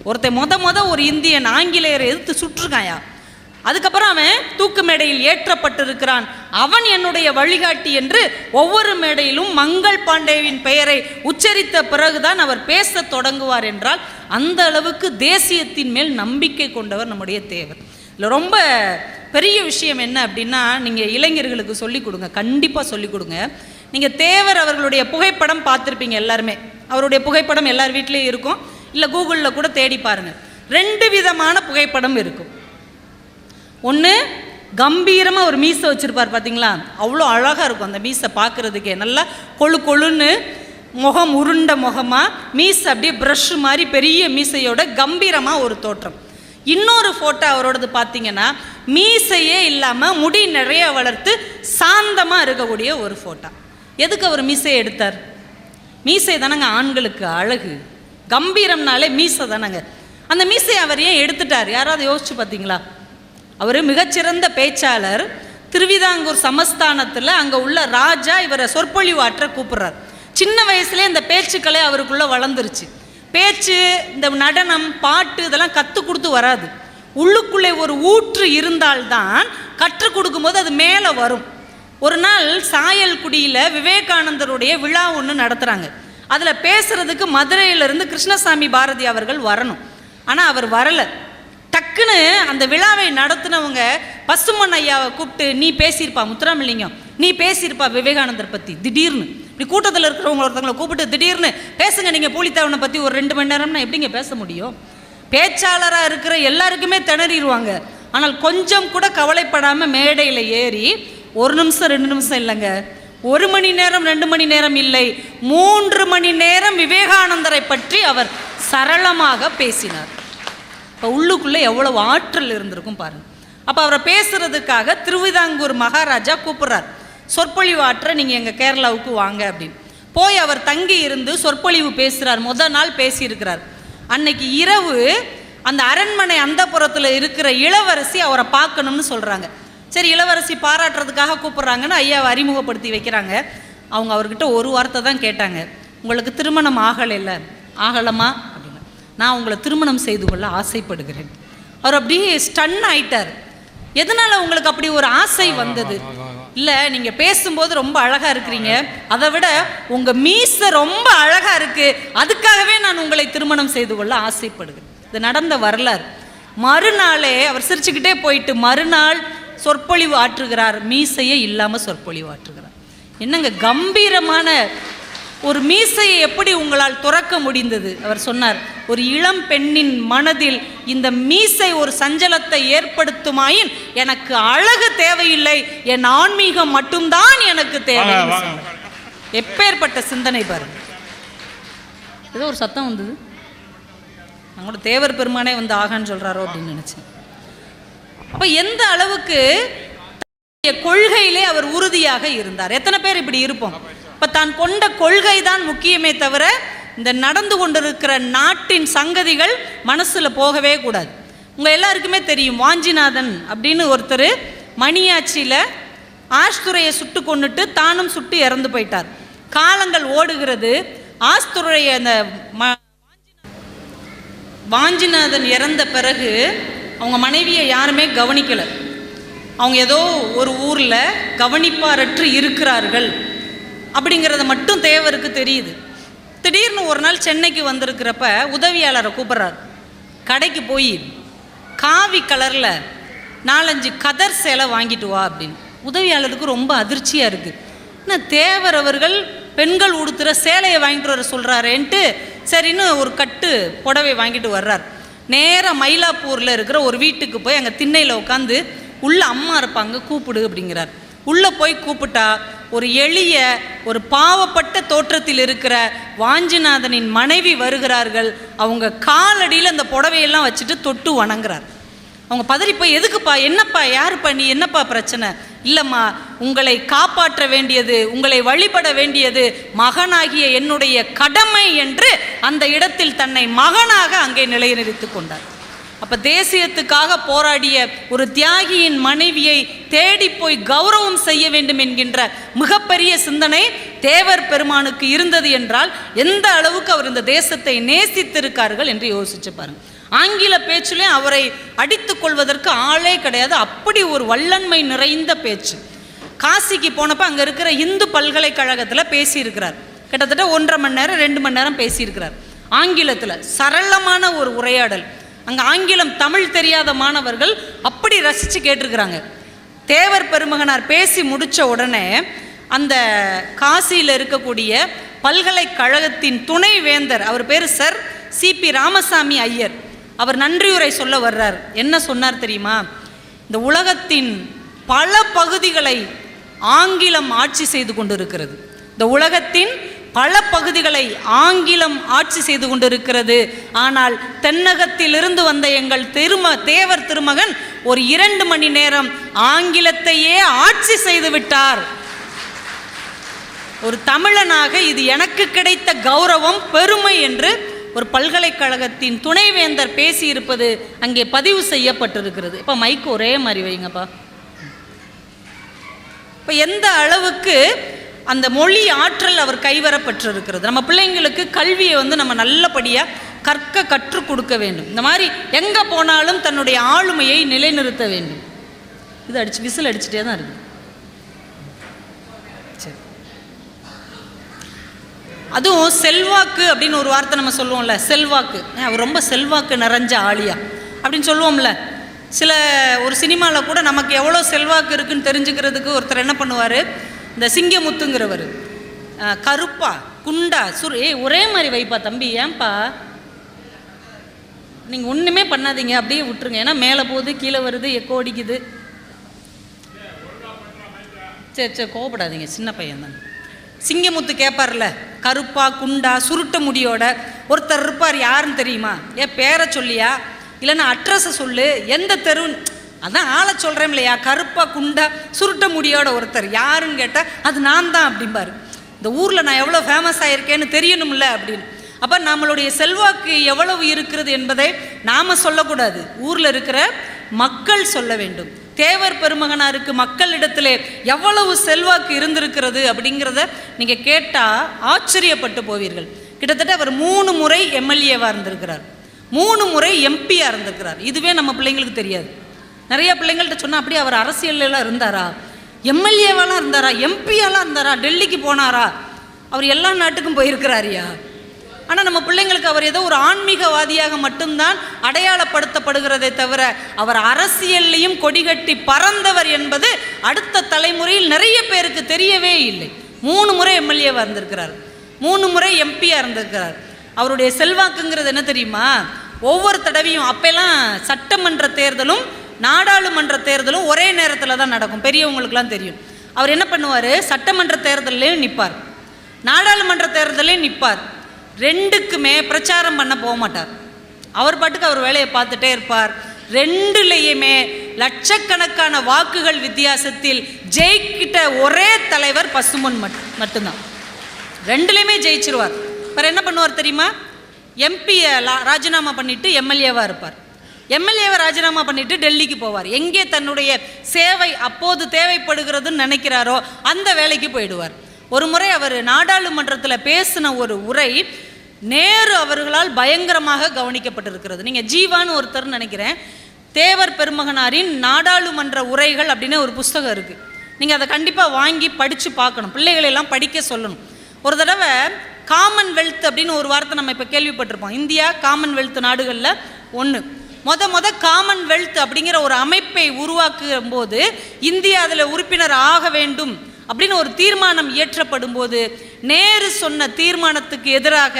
ஒருத்தன் ஒரு இந்தியன் ஆங்கிலேயரை எதிர்த்து சுற்றுருக்காயா, அதுக்கப்புறம் அவன் தூக்கு மேடையில் ஏற்றப்பட்டிருக்கிறான், அவன் என்னுடைய வழிகாட்டி என்று ஒவ்வொரு மேடையிலும் மங்கள் பாண்டேவின் பெயரை உச்சரித்த பிறகுதான் அவர் பேச தொடங்குவார் என்றால் அந்த அளவுக்கு தேசியத்தின் மேல் நம்பிக்கை கொண்டவர் நம்முடைய தேவர். இல்லை, ரொம்ப பெரிய விஷயம் என்ன அப்படின்னா, நீங்கள் இளைஞர்களுக்கு சொல்லிக் கொடுங்க, கண்டிப்பாக சொல்லிக் கொடுங்க. நீங்கள் தேவர் அவர்களுடைய புகைப்படம் பார்த்துருப்பீங்க எல்லாருமே. அவருடைய புகைப்படம் எல்லார் வீட்லேயும் இருக்கும். இல்லை கூகுளில் கூட தேடி பாருங்கள். 2 விதமான புகைப்படம் இருக்கும். ஒன்று கம்பீரமாக ஒரு மீசை வச்சுருப்பார் பார்த்தீங்களா, அவ்வளோ அழகாக இருக்கும் அந்த மீசை பார்க்குறதுக்கே, நல்லா கொழு கொழுன்னு முகம், உருண்ட முகமாக மீசை அப்படியே ப்ரஷ் மாதிரி பெரிய மீசையோட கம்பீரமாக ஒரு தோற்றம். இன்னொரு ஃபோட்டோ அவரோடது பார்த்தீங்கன்னா மீசையே இல்லாமல் முடி நிறைய வளர்த்து சாந்தமாக இருக்கக்கூடிய ஒரு ஃபோட்டோ. எதுக்கு அவர் மீசையை எடுத்தார்? மீசை தானங்க ஆண்களுக்கு அழகு, கம்பீரம்னாலே மீசை தானங்க. அந்த மீசையை அவர் ஏன் எடுத்துட்டார்? யாராவது யோசிச்சு பார்த்தீங்களா? அவர் மிகச்சிறந்த பேச்சாளர். திருவிதாங்கூர் சமஸ்தானத்தில் அங்கே உள்ள ராஜா இவரை சொற்பொழிவாற்ற கூப்பிட்றார். சின்ன வயசுலேயே இந்த பேச்சுக்களே அவருக்குள்ளே வளர்ந்துருச்சு. பேச்சு, இந்த நடனம், பாட்டு இதெல்லாம் கற்றுக் கொடுத்து வராது. உள்ளுக்குள்ளே ஒரு ஊற்று இருந்தால்தான் கற்றுக் கொடுக்கும்போது அது மேலே வரும். ஒரு நாள் சாயல்குடியில் விவேகானந்தருடைய விழா ஒன்று நடத்துகிறாங்க. அதில் பேசுகிறதுக்கு மதுரையிலிருந்து கிருஷ்ணசாமி பாரதி அவர்கள் வரணும். ஆனால் அவர் வரலை. டக்குன்னு அந்த விழாவை நடத்தினவங்க பசுமன் ஐயாவை கூப்பிட்டு, நீ பேசியிருப்பா முத்துராமலிங்கம், நீ பேசியிருப்பா விவேகானந்தர் பற்றி, திடீர்னு இப்படி கூட்டத்தில் இருக்கிறவங்க ஒருத்தவங்களை கூப்பிட்டு திடீர்னு பேசுங்க நீங்கள் பூலித்தேவனை பற்றி ஒரு 2 மணி நேரம்னா எப்படிங்க பேச முடியும்? பேச்சாளராக இருக்கிற எல்லாருக்குமே திணறிடுவாங்க. ஆனால் கொஞ்சம் கூட கவலைப்படாமல் மேடையில் ஏறி 1 நிமிஷம் 2 நிமிஷம் இல்லைங்க, 1 மணி நேரம் 2 மணி நேரம் இல்லை, 3 மணி நேரம் விவேகானந்தரை பற்றி அவர் சரளமாக பேசினார். இப்போ உள்ளுக்குள்ளே எவ்வளவு ஆற்றல் இருந்திருக்கும் பாருங்கள். அப்போ அவரை பேசுகிறதுக்காக திருவிதாங்கூர் மகாராஜா கூப்பிட்றார். சொற்பொழிவு ஆற்ற நீங்கள் எங்கள் கேரளாவுக்கு வாங்க அப்படின்னு. போய் அவர் தங்கி இருந்து சொற்பொழிவு பேசுகிறார். முதல் நாள் பேசியிருக்கிறார். அன்னைக்கு இரவு அந்த அரண்மனை அந்தப்புறத்தில் இருக்கிற இளவரசி அவரை பார்க்கணும்னு சொல்கிறாங்க. சரி, இளவரசி பாராட்டுறதுக்காக கூப்பிட்றாங்கன்னு ஐயாவை அறிமுகப்படுத்தி வைக்கிறாங்க. அவங்க அவர்கிட்ட ஒரு வார்த்தை தான் கேட்டாங்க, உங்களுக்கு திருமணம் ஆகலைல்ல, ஆகலமா அப்படின்னு. நான் உங்களை திருமணம் செய்து கொள்ள ஆசைப்படுகிறேன். அவர் அப்படியே ஸ்டன் ஆயிட்டார். எதனால் உங்களுக்கு அப்படி ஒரு ஆசை வந்தது? இல்லை, நீங்கள் பேசும்போது ரொம்ப அழகாக இருக்கிறீங்க, அதை விட உங்கள் மீசை ரொம்ப அழகாக இருக்குது, அதுக்காகவே நான் உங்களை திருமணம் செய்து கொள்ள ஆசைப்படுகிறேன். இது நடந்த வரலாறு. மறுநாளே அவர் சிரிச்சுக்கிட்டே போயிட்டு மறுநாள் சொற்பொழிவு ஆற்றுகிறார். மீசையே இல்லாமல் சொற்பொழிவு ஆற்றுகிறார். என்னங்க கம்பீரமான ஒரு மீசையை எப்படி உங்களால் துறக்க முடிந்தது? அவர் சொன்னார், ஒரு இளம் பெண்ணின் மனதில் இந்த மீசை ஒரு சஞ்சலத்தை ஏற்படுத்துமாயின் எனக்கு அழகு தேவையில்லை, என் ஆன்மீகம் மட்டும்தான் எனக்கு தேவை. எப்பேற்பட்ட சிந்தனை பாருங்க. ஏதோ ஒரு சத்தம் வந்தது, நான் கூட தேவர் பெருமானே வந்து ஆகான்னு சொல்றாரோ அப்படின்னு நினைச்சேன். அப்ப எந்த அளவுக்கு கொள்கையிலே அவர் உறுதியாக இருந்தார். எத்தனை பேர் இப்படி இருப்போம்? இப்போ தான் கொண்ட கொள்கை தான் முக்கியமே தவிர இந்த நடந்து கொண்டிருக்கிற நாட்டின் சங்கதிகள் மனசில் போகவே கூடாது. உங்கள் எல்லாருக்குமே தெரியும், வாஞ்சிநாதன் அப்படின்னு ஒருத்தர் மணியாச்சியில் ஆஷ்துரையை சுட்டு கொண்டுட்டு தானும் சுட்டு இறந்து போயிட்டார். காலங்கள் ஓடுகிறது. ஆஷ்துரையை அந்த வாஞ்சிநாதன் இறந்த பிறகு அவங்க மனைவியை யாருமே கவனிக்கலை. அவங்க ஏதோ ஒரு ஊரில் கவனிப்பாரற்று இருக்கிறார்கள் அப்படிங்கிறத மட்டும் தேவருக்கு தெரியுது. திடீர்னு ஒரு நாள் சென்னைக்கு வந்திருக்கிறப்ப உதவியாளரை கூப்பிட்றாரு. கடைக்கு போய் காவி கலரில் 4-5 கதர் சேலை வாங்கிட்டு வா அப்படின்னு. உதவியாளருக்கு ரொம்ப அதிர்ச்சியாக இருக்குது. ஆனால் தேவர் அவர்கள் பெண்கள் உடுத்துகிற சேலையை வாங்கிட்டு வர சொல்கிறாரேன்ட்டு சரின்னு ஒரு கட்டு புடவை வாங்கிட்டு வர்றார். நேராக மயிலாப்பூரில் இருக்கிற ஒரு வீட்டுக்கு போய் அங்கே திண்ணையில் உட்காந்து உள்ள அம்மா இருப்பாங்க, கூப்பிடு அப்படிங்கிறார். உள்ளே போய் கூப்பிட்டா ஒரு எளிய ஒரு பாவப்பட்ட தோற்றத்தில் இருக்கிற வாஞ்சிநாதனின் மனைவி வருகிறார்கள். அவங்க காலடியில் அந்த புடவையெல்லாம் வச்சுட்டு தொட்டு வணங்குறார். அவங்க பதறி போய், எதுக்குப்பா, என்னப்பா, யாருப்பா நீ, என்னப்பா பிரச்சனை? இல்லைம்மா, உங்களை காப்பாற்ற வேண்டியது, உங்களை வழிபட வேண்டியது மகனாகிய என்னுடைய கடமை என்று அந்த இடத்தில் தன்னை மகனாக அங்கே நிலைநிறுத்தி கொண்டார். அப்போ தேசியத்துக்காக போராடிய ஒரு தியாகியின் மனைவியை தேடி போய் கௌரவம் செய்ய வேண்டும் என்கின்ற மிகப்பெரிய சிந்தனை தேவர் பெருமானுக்கு இருந்தது என்றால் எந்த அளவுக்கு அவர் இந்த தேசத்தை நேசித்திருக்கார்கள் என்று யோசிச்சு பாருங்க. ஆங்கில பேச்சிலே அவரை அடித்துக் கொள்வதற்கு ஆளே கிடையாது. அப்படி ஒரு வல்லன்மை நிறைந்த பேச்சு. காசிக்கு போனப்போ அங்கே இருக்கிற இந்து பல்கலைக்கழகத்தில் பேசியிருக்கிறார். கிட்டத்தட்ட 1.5 மணி நேரம் 2 மணி நேரம் பேசியிருக்கிறார். ஆங்கிலத்தில் சரளமான ஒரு உரையாடல். அங்கே ஆங்கிலம் தமிழ் தெரியாத மாணவர்கள் அப்படி ரசித்து கேட்டிருக்கிறாங்க. தேவர் பெருமகனார் பேசி முடித்த உடனே அந்த காசியில் இருக்கக்கூடிய பல்கலைக்கழகத்தின் துணை வேந்தர், அவர் பேர் சர் சிபி ராமசாமி ஐயர் அவர் நன்றியுரை சொல்ல வர்றார். என்ன சொன்னார் தெரியுமா? இந்த உலகத்தின் பல பகுதிகளை ஆங்கிலம் ஆட்சி செய்து கொண்டிருக்கிறது. இந்த உலகத்தின் பல பகுதிகளை ஆங்கிலம் ஆட்சி செய்து கொண்டிருக்கிறது. ஆனால் தென்னகத்திலிருந்து வந்த எங்கள் தேவர் திருமகன் ஒரு 2 மணி நேரம் ஆங்கிலத்தையே ஆட்சி செய்து விட்டார். ஒரு தமிழனாக இது எனக்கு கிடைத்த கௌரவம், பெருமை என்று ஒரு பல்கலைக்கழகத்தின் துணைவேந்தர் பேசியிருப்பது அங்கே பதிவு செய்யப்பட்டிருக்கிறது. இப்போ மைக்கு ஒரே மாதிரி வைங்கப்பா. இப்போ எந்த அளவுக்கு அந்த மொழி ஆற்றல் அவர் கைவரப்பட்டிருக்கிறது. நம்ம பிள்ளைங்களுக்கு கல்வியை நம்ம நல்லபடியாக கற்றுக் கொடுக்க வேண்டும். இந்த மாதிரி எங்கே போனாலும் தன்னுடைய ஆளுமையை நிலைநிறுத்த வேண்டும். இது விசில் அடிச்சுட்டே தான் இருக்குது. சரி, அதுவும் செல்வாக்கு அப்படின்னு ஒரு வார்த்தை நம்ம சொல்லுவோம்ல, செல்வாக்கு. அவர் ரொம்ப செல்வாக்கு நிறைஞ்ச ஆளியா அப்படின்னு சொல்லுவோம்ல. ஒரு சினிமாவில் கூட நமக்கு எவ்வளோ செல்வாக்கு இருக்குன்னு தெரிஞ்சுக்கிறதுக்கு ஒருத்தர் என்ன பண்ணுவார், இந்த சிங்கமுத்துங்கிறவர் கருப்பா குண்டா ஒரே மாதிரி வைப்பா தம்பி, ஏன்பா நீங்கள் ஒன்றுமே பண்ணாதீங்க, அப்படியே விட்டுருங்க. ஏன்னா மேலே போகுது, கீழே வருது, எக்கோ அடிக்குது. சரி கோவப்படாதீங்க, சின்ன பையன் தான். சிங்கமுத்து கேட்பார்ல, கருப்பா குண்டா சுருட்ட முடியோட ஒருத்தர் இருப்பார். யாருன்னு தெரியுமா? பேரை சொல்லியா, இல்லைன்னா அட்ரஸை சொல்லு, எந்த தெரு, அதான் ஆளை சொல்கிறேன் இல்லையா, கருப்பா குண்டா சுருட்ட முடியோட ஒருத்தர் யாருன்னு கேட்டால் அது நான் தான் அப்படிம்பாரு. இந்த ஊரில் நான் எவ்வளோ ஃபேமஸ் ஆகியிருக்கேன்னு தெரியணும்ல அப்படின்னு. அப்போ நம்மளுடைய செல்வாக்கு எவ்வளவு இருக்கிறது என்பதை நாம் சொல்லக்கூடாது, ஊரில் இருக்கிற மக்கள் சொல்ல வேண்டும். தேவர் பெருமகனாருக்கு மக்களிடத்திலே எவ்வளவு செல்வாக்கு இருந்திருக்கிறது அப்படிங்கிறத நீங்கள் கேட்டால் ஆச்சரியப்பட்டு போவீர்கள். கிட்டத்தட்ட அவர் 3 முறை எம்எல்ஏவாக இருந்திருக்கிறார், 3 முறை எம்பியாக இருந்திருக்கிறார். இதுவே நம்ம பிள்ளைங்களுக்கு தெரியாது. நிறைய பிள்ளைங்கள்ட்ட சொன்னால் அப்படியே அவர் அரசியலெல்லாம் இருந்தாரா, எம்எல்ஏவாலாம் இருந்தாரா, எம்பியாலாம் இருந்தாரா, டெல்லிக்கு போனாரா, அவர் எல்லா நாட்டுக்கும் போயிருக்கிறாரியா. ஆனால் நம்ம பிள்ளைங்களுக்கு அவர் ஏதோ ஒரு ஆன்மீகவாதியாக மட்டும்தான் அடையாளப்படுத்தப்படுகிறதை தவிர அவர் அரசியல்லையும் கொடிகட்டி பறந்தவர் என்பது அடுத்த தலைமுறையில் நிறைய பேருக்கு தெரியவே இல்லை. 3 முறை எம்எல்ஏவாக இருந்திருக்கிறார், 3 முறை எம்பியாக இருந்திருக்கிறார். அவருடைய செல்வாக்குங்கிறது என்ன தெரியுமா? ஒவ்வொரு தடவையும் அப்பெல்லாம் சட்டமன்ற தேர்தலும் நாடாளுமன்ற தேர்தலும் ஒரே நேரத்தில் தான் நடக்கும், பெரியவங்களுக்குலாம் தெரியும். அவர் என்ன பண்ணுவார், சட்டமன்ற தேர்தலையும் நிற்பார், நாடாளுமன்ற தேர்தலையும் நிற்பார். 2க்குமே பிரச்சாரம் பண்ண போக மாட்டார். அவர் பாட்டுக்கு அவர் வேலையை பார்த்துட்டே இருப்பார். 2லேயுமே லட்சக்கணக்கான வாக்குகள் வித்தியாசத்தில் ஜெயிக்கிட்ட ஒரே தலைவர் பசும்பொன் மட்டும்தான். 2லேயுமே ஜெயிச்சிருவார். அப்புறம் என்ன பண்ணுவார் தெரியுமா? எம்பியை ராஜினாமா பண்ணிவிட்டு எம்எல்ஏவாக இருப்பார். எம்எல்ஏவை ராஜினாமா பண்ணிவிட்டு டெல்லிக்கு போவார். எங்கே தன்னுடைய சேவை அப்போது தேவைப்படுகிறதுன்னு நினைக்கிறாரோ அந்த வேலைக்கு போயிடுவார். ஒரு முறை அவர் நாடாளுமன்றத்தில் பேசின ஒரு உரை நேரு அவர்களால் பயங்கரமாக கவனிக்கப்பட்டிருக்கிறது. நீங்கள் ஜீவான்னு ஒருத்தர் நினைக்கிறேன், தேவர் பெருமகனாரின் நாடாளுமன்ற உரைகள் அப்படின்னு ஒரு புஸ்தகம் இருக்குது. நீங்கள் அதை கண்டிப்பாக வாங்கி படித்து பார்க்கணும், பிள்ளைகளெல்லாம் படிக்க சொல்லணும். ஒரு தடவை காமன்வெல்த் அப்படின்னு ஒரு வார்த்தை நம்ம இப்போ கேள்விப்பட்டிருப்போம். இந்தியா காமன்வெல்த் நாடுகளில் ஒன்று. முத காமன்வெல்த் அப்படிங்கிற ஒரு அமைப்பை உருவாக்கும் போது இந்தியா அதில் உறுப்பினர் ஆக வேண்டும் அப்படின்னு ஒரு தீர்மானம் இயற்றப்படும் போது நேரு சொன்ன தீர்மானத்துக்கு எதிராக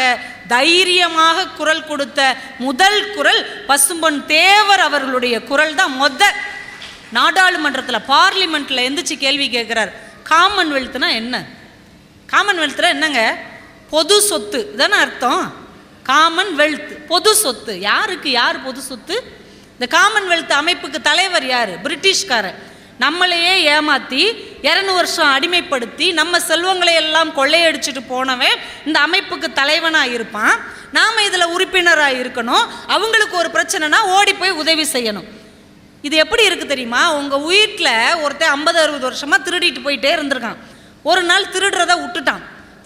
தைரியமாக குரல் கொடுத்த முதல் குரல் பசும்பொன் தேவர் அவர்களுடைய குரல் தான். நாடாளுமன்றத்தில் பார்லிமெண்ட்டில் எந்திரிச்சு கேள்வி கேட்குறார், காமன்வெல்த்னா என்ன? காமன்வெல்த்தில் என்னங்க? பொது சொத்து தானே அர்த்தம். காமன்வெல்த் பொது சொத்து. யாருக்கு யார் பொது சொத்து? இந்த காமன்வெல்த் அமைப்புக்கு தலைவர் யார்? பிரிட்டிஷ்காரன். நம்மளையே ஏமாற்றி 200 வருஷம் அடிமைப்படுத்தி நம்ம செல்வங்களை எல்லாம் கொள்ளையடிச்சிட்டு போனவன் இந்த அமைப்புக்கு தலைவனாக இருப்பான். நாம் இதில் உறுப்பினராக இருக்கணும். அவங்களுக்கு ஒரு பிரச்சனைனா ஓடி போய் உதவி செய்யணும். இது எப்படி இருக்குது தெரியுமா? உங்கள் வீட்டில் ஒருத்தன் 50-60 வருஷமாக திருடிட்டு போயிட்டே இருந்திருக்கான். ஒரு நாள் திருடுறதை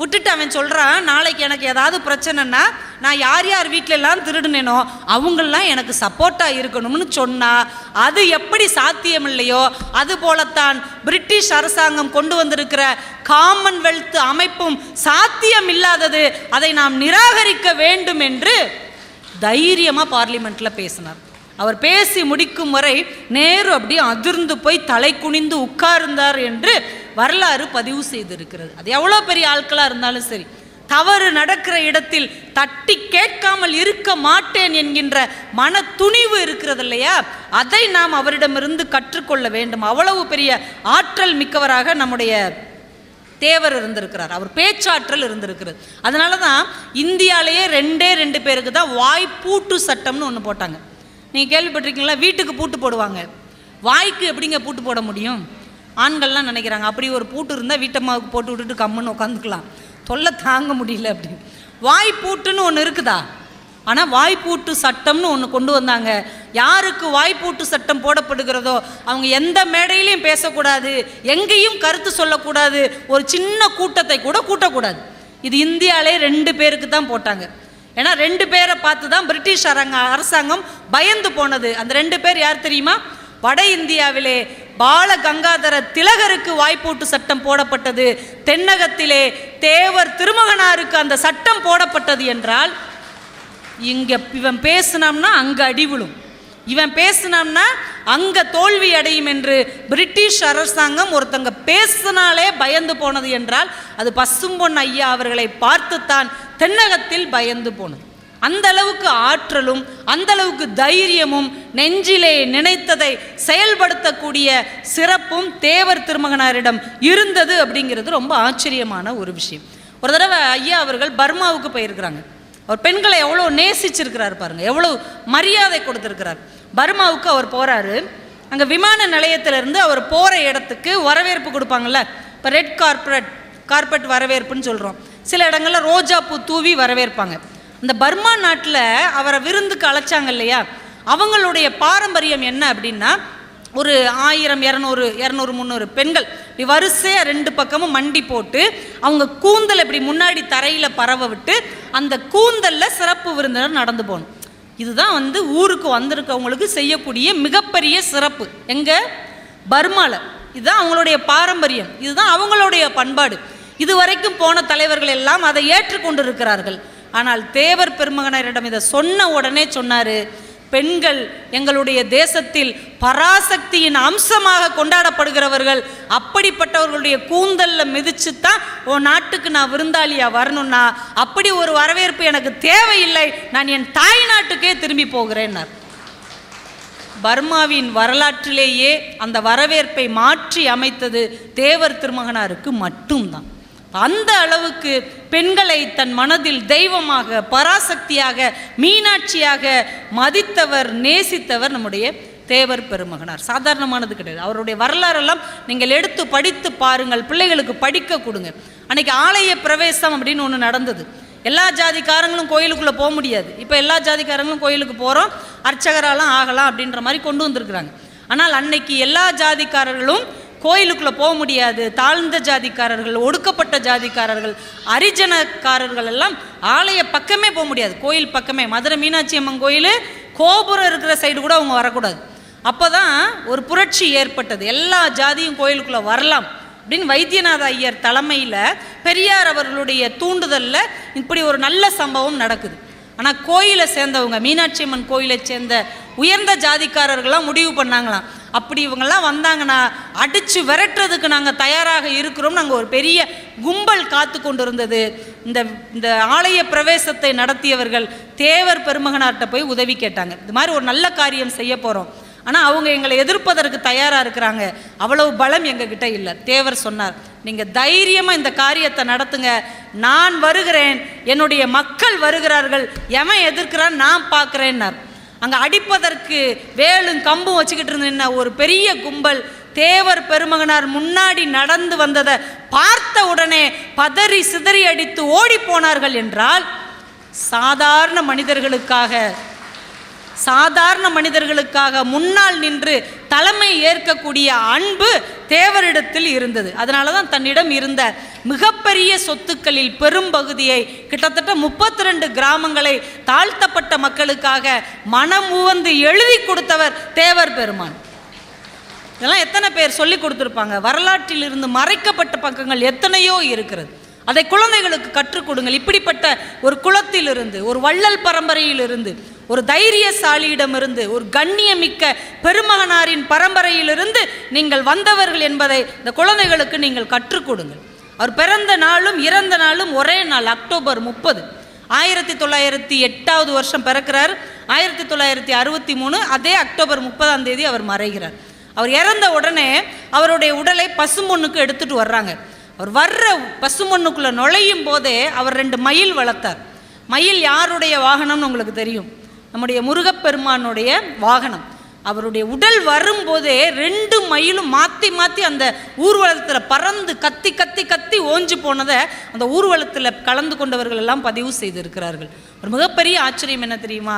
விட்டுட்டு அவன் சொல்கிறான், நாளைக்கு எனக்கு ஏதாவது பிரச்சனைனா நான் யார் யார் வீட்டிலெல்லாம் திருடுனேனோ அவங்களெலாம் எனக்கு சப்போர்ட்டாக இருக்கணும்னு சொன்னால் அது எப்படி சாத்தியமில்லையோ அதுபோலத்தான் பிரிட்டிஷ் அரசாங்கம் கொண்டு வந்திருக்கிற காமன்வெல்த் அமைப்பும் சாத்தியம் இல்லாதது, அதை நாம் நிராகரிக்க வேண்டும் என்று தைரியமாக பார்லிமெண்ட்டில் பேசினார். அவர் பேசி முடிக்கும் வரை நேரு அப்படியே அதிர்ந்து போய் தலை குனிந்து உட்கார்ந்தார் என்று வரலாறு பதிவு செய்திருக்கிறது. அது எவ்வளோ பெரிய ஆட்களாக இருந்தாலும் சரி, தவறு நடக்கிற இடத்தில் தட்டி கேட்காமல் இருக்க மாட்டேன் என்கின்ற மன துணிவு இருக்கிறது இல்லையா, அதை நாம் அவரிடமிருந்து கற்றுக்கொள்ள வேண்டும். அவ்வளவு பெரிய ஆற்றல் மிக்கவராக நம்முடைய தேவர் இருந்திருக்கிறார். அவர் பேச்சாற்றல் இருந்திருக்கிறது. அதனால தான் இந்தியாவிலேயே 2 பேருக்கு தான் வாய்ப்பூட்டு சட்டம்னு ஒன்று போட்டாங்க. நீங்கள் கேள்விப்பட்டிருக்கீங்களா? வீட்டுக்கு பூட்டு போடுவாங்க, வாய்க்கு எப்படிங்க பூட்டு போட முடியும்? ஆண்கள்லாம் நினைக்கிறாங்க அப்படி ஒரு பூட்டு இருந்தால் வீட்டம்மாவுக்கு போட்டு விட்டுட்டு கம்முன்னு உட்காந்துக்கலாம், தொல்லை தாங்க முடியல அப்படின்னு. வாய்ப்பூட்டுன்னு ஒன்று இருக்குதா? ஆனால் வாய்ப்பூட்டு சட்டம்னு ஒன்று கொண்டு வந்தாங்க. யாருக்கு வாய்ப்பூட்டு சட்டம் போடப்படுகிறதோ அவங்க எந்த மேடையிலையும் பேசக்கூடாது, எங்கேயும் கருத்து சொல்லக்கூடாது, ஒரு சின்ன கூட்டத்தை கூட கூட்டக்கூடாது. இது இந்தியாவிலே 2 பேருக்கு தான் போட்டாங்க. ஏன்னா 2 பேரை பார்த்து தான் பிரிட்டிஷ் அரசாங்கம் பயந்து போனது. அந்த 2 பேர் யார் தெரியுமா? வட இந்தியாவிலே பால கங்காதர திலகருக்கு வாய்ப்பூட்டு சட்டம் போடப்பட்டது. தென்னகத்திலே தேவர் திருமகனாருக்கு அந்த சட்டம் போடப்பட்டது என்றால், இங்கே இவன் பேசினோம்னா அங்கே அடி விழும், இவன் பேசினோம்னா அங்கே தோல்வி அடையும் என்று பிரிட்டிஷ் அரசாங்கம் ஒருத்தங்க பேசினாலே பயந்து போனது என்றால் அது பசும்பொன் ஐயா அவர்களை பார்த்துத்தான் தென்னகத்தில் பயந்து போனது. அந்த அளவுக்கு ஆற்றலும் அந்த அளவுக்கு தைரியமும் நெஞ்சிலே நினைத்ததை செயல்படுத்தக்கூடிய சிறப்பும் தேவர் திருமகனாரிடம் இருந்தது அப்படிங்கிறது ரொம்ப ஆச்சரியமான ஒரு விஷயம். ஒரு தடவை ஐயா அவர்கள் பர்மாவுக்கு போயிருக்கிறாங்க. அவர் பெண்களை எவ்வளோ நேசிச்சிருக்கிறார் பாருங்கள், எவ்வளோ மரியாதை கொடுத்துருக்கிறார். பர்மாவுக்கு அவர் போகிறாரு. அங்கே விமான நிலையத்திலேருந்து அவர் போகிற இடத்துக்கு வரவேற்பு கொடுப்பாங்கள்ல, இப்போ ரெட் கார்பெட் வரவேற்புன்னு சொல்கிறோம். சில இடங்களில் ரோஜா பூ தூவி வரவேற்பாங்க. இந்த பர்மா நாட்டில் அவரை விருந்துக்கு அழைச்சாங்க இல்லையா, அவங்களுடைய பாரம்பரியம் என்ன அப்படின்னா, ஒரு 1000, 200, 300 பெண்கள் இப்படி வரிசையாக 2 பக்கமும் மண்டி போட்டு அவங்க கூந்தல் இப்படி முன்னாடி தரையில் பரவ விட்டு அந்த கூந்தலில் சிறப்பு விருந்தினர் நடந்து போகணும். இதுதான் ஊருக்கு வந்திருக்கவங்களுக்கு செய்யக்கூடிய மிகப்பெரிய சிறப்பு. எங்கே? பர்மாவில். இதுதான் அவங்களுடைய பாரம்பரியம், இதுதான் அவங்களுடைய பண்பாடு. இதுவரைக்கும் போன தலைவர்கள் எல்லாம் அதை ஏற்றுக்கொண்டு இருக்கிறார்கள். ஆனால் தேவர் பெருமகனாரிடம் இதை சொன்ன உடனே சொன்னார், பெண்கள் எங்களுடைய தேசத்தில் பராசக்தியின் அம்சமாக கொண்டாடப்படுகிறவர்கள், அப்படிப்பட்டவர்களுடைய கூந்தலில் மிதிச்சு தான் உன் நாட்டுக்கு நான் விருந்தாளியாக வரணும்னா அப்படி ஒரு வரவேற்பு எனக்கு தேவையில்லை, நான் என் தாய் நாட்டுக்கே திரும்பி போகிறேன்னார். பர்மாவின் வரலாற்றிலேயே அந்த வரவேற்பை மாற்றி அமைத்தது தேவர் திருமகனாருக்கு மட்டும்தான். அந்த அளவுக்கு பெண்களை தன் மனதில் தெய்வமாக, பராசக்தியாக, மீனாட்சியாக மதித்தவர், நேசித்தவர் நம்முடைய தேவர் பெருமகனார். சாதாரணமானது கிடையாது. அவருடைய வரலாறெல்லாம் நீங்கள் எடுத்து படித்து பாருங்கள், பிள்ளைகளுக்கு படிக்க கொடுங்க. அன்றைக்கி ஆலய பிரவேசம் அப்படின்னு ஒன்று நடந்தது. எல்லா ஜாதிக்காரங்களும் கோயிலுக்குள்ளே போக முடியாது. இப்போ எல்லா ஜாதிக்காரங்களும் கோயிலுக்கு போகிறோம், அர்ச்சகராலாம் ஆகலாம் அப்படின்ற மாதிரி கொண்டு வந்திருக்கிறாங்க. ஆனால் அன்னைக்கு எல்லா ஜாதிக்காரர்களும் கோயிலுக்குள்ளே போக முடியாது. தாழ்ந்த ஜாதிக்காரர்கள், ஒடுக்கப்பட்ட ஜாதிக்காரர்கள், அரிஜனக்காரர்கள் எல்லாம் ஆலய பக்கமே போக முடியாது, கோயில் பக்கமே. மதுரை மீனாட்சி அம்மன் கோயில் கோபுரம் இருக்கிற சைடு கூட அவங்க வரக்கூடாது. அப்போ தான் ஒரு புரட்சி ஏற்பட்டது. எல்லா ஜாதியும் கோயிலுக்குள்ளே வரலாம் அப்படின்னு வைத்தியநாத ஐயர் தலைமையில் பெரியார் அவர்களுடைய தூண்டுதலில் இப்படி ஒரு நல்ல சம்பவம் நடக்குது. ஆனால் கோயிலை சேர்ந்தவங்க, மீனாட்சி அம்மன் கோயிலை சேர்ந்த உயர்ந்த ஜாதிக்காரர்கள்லாம் முடிவு பண்ணாங்களாம், அப்படி இவங்கெல்லாம் வந்தாங்கன்னா அடித்து விரட்டுறதுக்கு நாங்கள் தயாராக இருக்கிறோம். நாங்கள் ஒரு பெரிய கும்பல் காத்து கொண்டு இருந்தது. இந்த ஆலய பிரவேசத்தை நடத்தியவர்கள் தேவர் பெருமகனார்கிட்ட போய் உதவி கேட்டாங்க. இது மாதிரி ஒரு நல்ல காரியம் செய்ய போகிறோம், ஆனால் அவங்க எங்களை எதிர்ப்பதற்கு தயாராக இருக்கிறாங்க, அவ்வளவு பலம் எங்ககிட்ட இல்லை. தேவர் சொன்னார், நீங்கள் தைரியமாக இந்த காரியத்தை நடத்துங்க, நான் வருகிறேன், என்னுடைய மக்கள் வருகிறார்கள், எவன் எதிர்க்கிறான் நான் பார்க்குறேன்னார். அங்கே அடிப்பதற்கு வேலும் கம்பும் வச்சுக்கிட்டு இருந்த ஒரு பெரிய கும்பல் தேவர் பெருமகனார் முன்னாடி நடந்து வந்ததை பார்த்த உடனே பதறி சிதறி அடித்து ஓடி போனார்கள் என்றால், சாதாரண மனிதர்களுக்காக முன்னால் நின்று தலைமை ஏற்கக்கூடிய அன்பு தேவரிடத்தில் இருந்தது. அதனால தான் தன்னிடம் இருந்த மிகப்பெரிய சொத்துக்களில் பெரும் பகுதியை, கிட்டத்தட்ட 32 கிராமங்களை தாழ்த்தப்பட்ட மக்களுக்காக மனம் உவந்து எழுதி கொடுத்தவர் தேவர் பெருமான். இதெல்லாம் எத்தனை பேர் சொல்லி கொடுத்துருப்பாங்க? வரலாற்றில் இருந்து மறைக்கப்பட்ட பக்கங்கள் எத்தனையோ இருக்கிறது. அதை குழந்தைகளுக்கு கற்றுக் கொடுங்கள். இப்படிப்பட்ட ஒரு குலத்திலிருந்து, ஒரு வள்ளல் பரம்பரையிலிருந்து, ஒரு தைரியசாலியிடமிருந்து, ஒரு கண்ணியமிக்க பெருமகனாரின் பரம்பரையிலிருந்து நீங்கள் வந்தவர்கள் என்பதை இந்த குழந்தைகளுக்கு நீங்கள் கற்றுக் கொடுங்கள். அவர் பிறந்த நாளும் இறந்த நாளும் ஒரே நாள், அக்டோபர் 30. 1908 வருஷம் பிறக்கிறார். 1963 அதே அக்டோபர் 30 அவர் மறைகிறார். அவர் இறந்த உடனே அவருடைய உடலை பசும்பொன்னுக்கு எடுத்துட்டு வர்றாங்க. அவர் வர்ற பசும்பொன்னுக்குள்ளே நுழையும் போதே அவர் 2 மயில் வளர்த்தார். மயில் யாருடைய வாகனம்னு உங்களுக்கு தெரியும், நம்முடைய முருகப்பெருமானுடைய வாகனம். அவருடைய உடல் வரும்போதே 2 மயிலும் மாற்றி மாற்றி அந்த ஊர்வலத்தில் பறந்து கத்தி கத்தி கத்தி ஓஞ்சு போனதை அந்த ஊர்வலத்தில் கலந்து கொண்டவர்கள் எல்லாம் பதிவு செய்திருக்கிறார்கள். ஒரு மிகப்பெரிய ஆச்சரியம் என்ன தெரியுமா,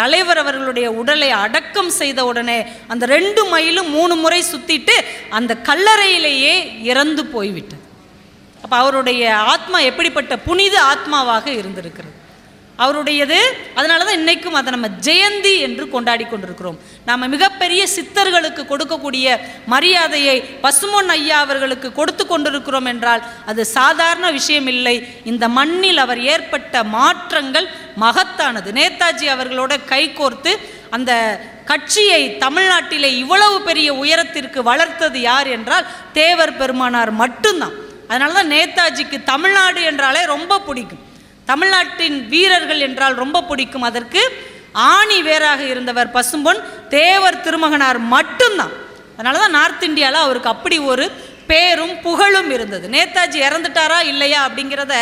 தலைவர் அவர்களுடைய உடலை அடக்கம் செய்த உடனே அந்த 2 மயிலும் 3 முறை சுற்றிட்டு அந்த கல்லறையிலேயே இறந்து போய்விட்டது. அப்போ அவருடைய ஆத்மா எப்படிப்பட்ட புனித ஆத்மாவாக இருந்திருக்கிறது அவருடையது. அதனால தான் இன்றைக்கும் அதை நம்ம ஜெயந்தி என்று கொண்டாடி கொண்டிருக்கிறோம். நாம் மிகப்பெரிய சித்தர்களுக்கு கொடுக்கக்கூடிய மரியாதையை பசும்பொன் ஐயா அவர்களுக்கு கொடுத்து கொண்டிருக்கிறோம் என்றால் அது சாதாரண விஷயம் இல்லை. இந்த மண்ணில் அவர் ஏற்பட்ட மாற்றங்கள் மகத்தானது. நேதாஜி அவர்களோட கைகோர்த்து அந்த கட்சியை தமிழ்நாட்டிலே இவ்வளவு பெரிய உயரத்திற்கு வளர்த்தது யார் என்றால் தேவர் பெருமானார் மட்டும்தான். அதனால தான் நேதாஜிக்கு தமிழ்நாடு என்றாலே ரொம்ப பிடிக்கும், தமிழ்நாட்டின் வீரர்கள் என்றால் ரொம்ப பிடிக்கும். அதற்கு ஆணி வேறாக இருந்தவர் பசும்பொன் தேவர் திருமகனார் மட்டும்தான். அதனால தான் நார்த் இந்தியாவில் அவருக்கு அப்படி ஒரு பேரும் புகழும் இருந்தது. நேதாஜி இறந்துட்டாரா இல்லையா அப்படிங்கிறத,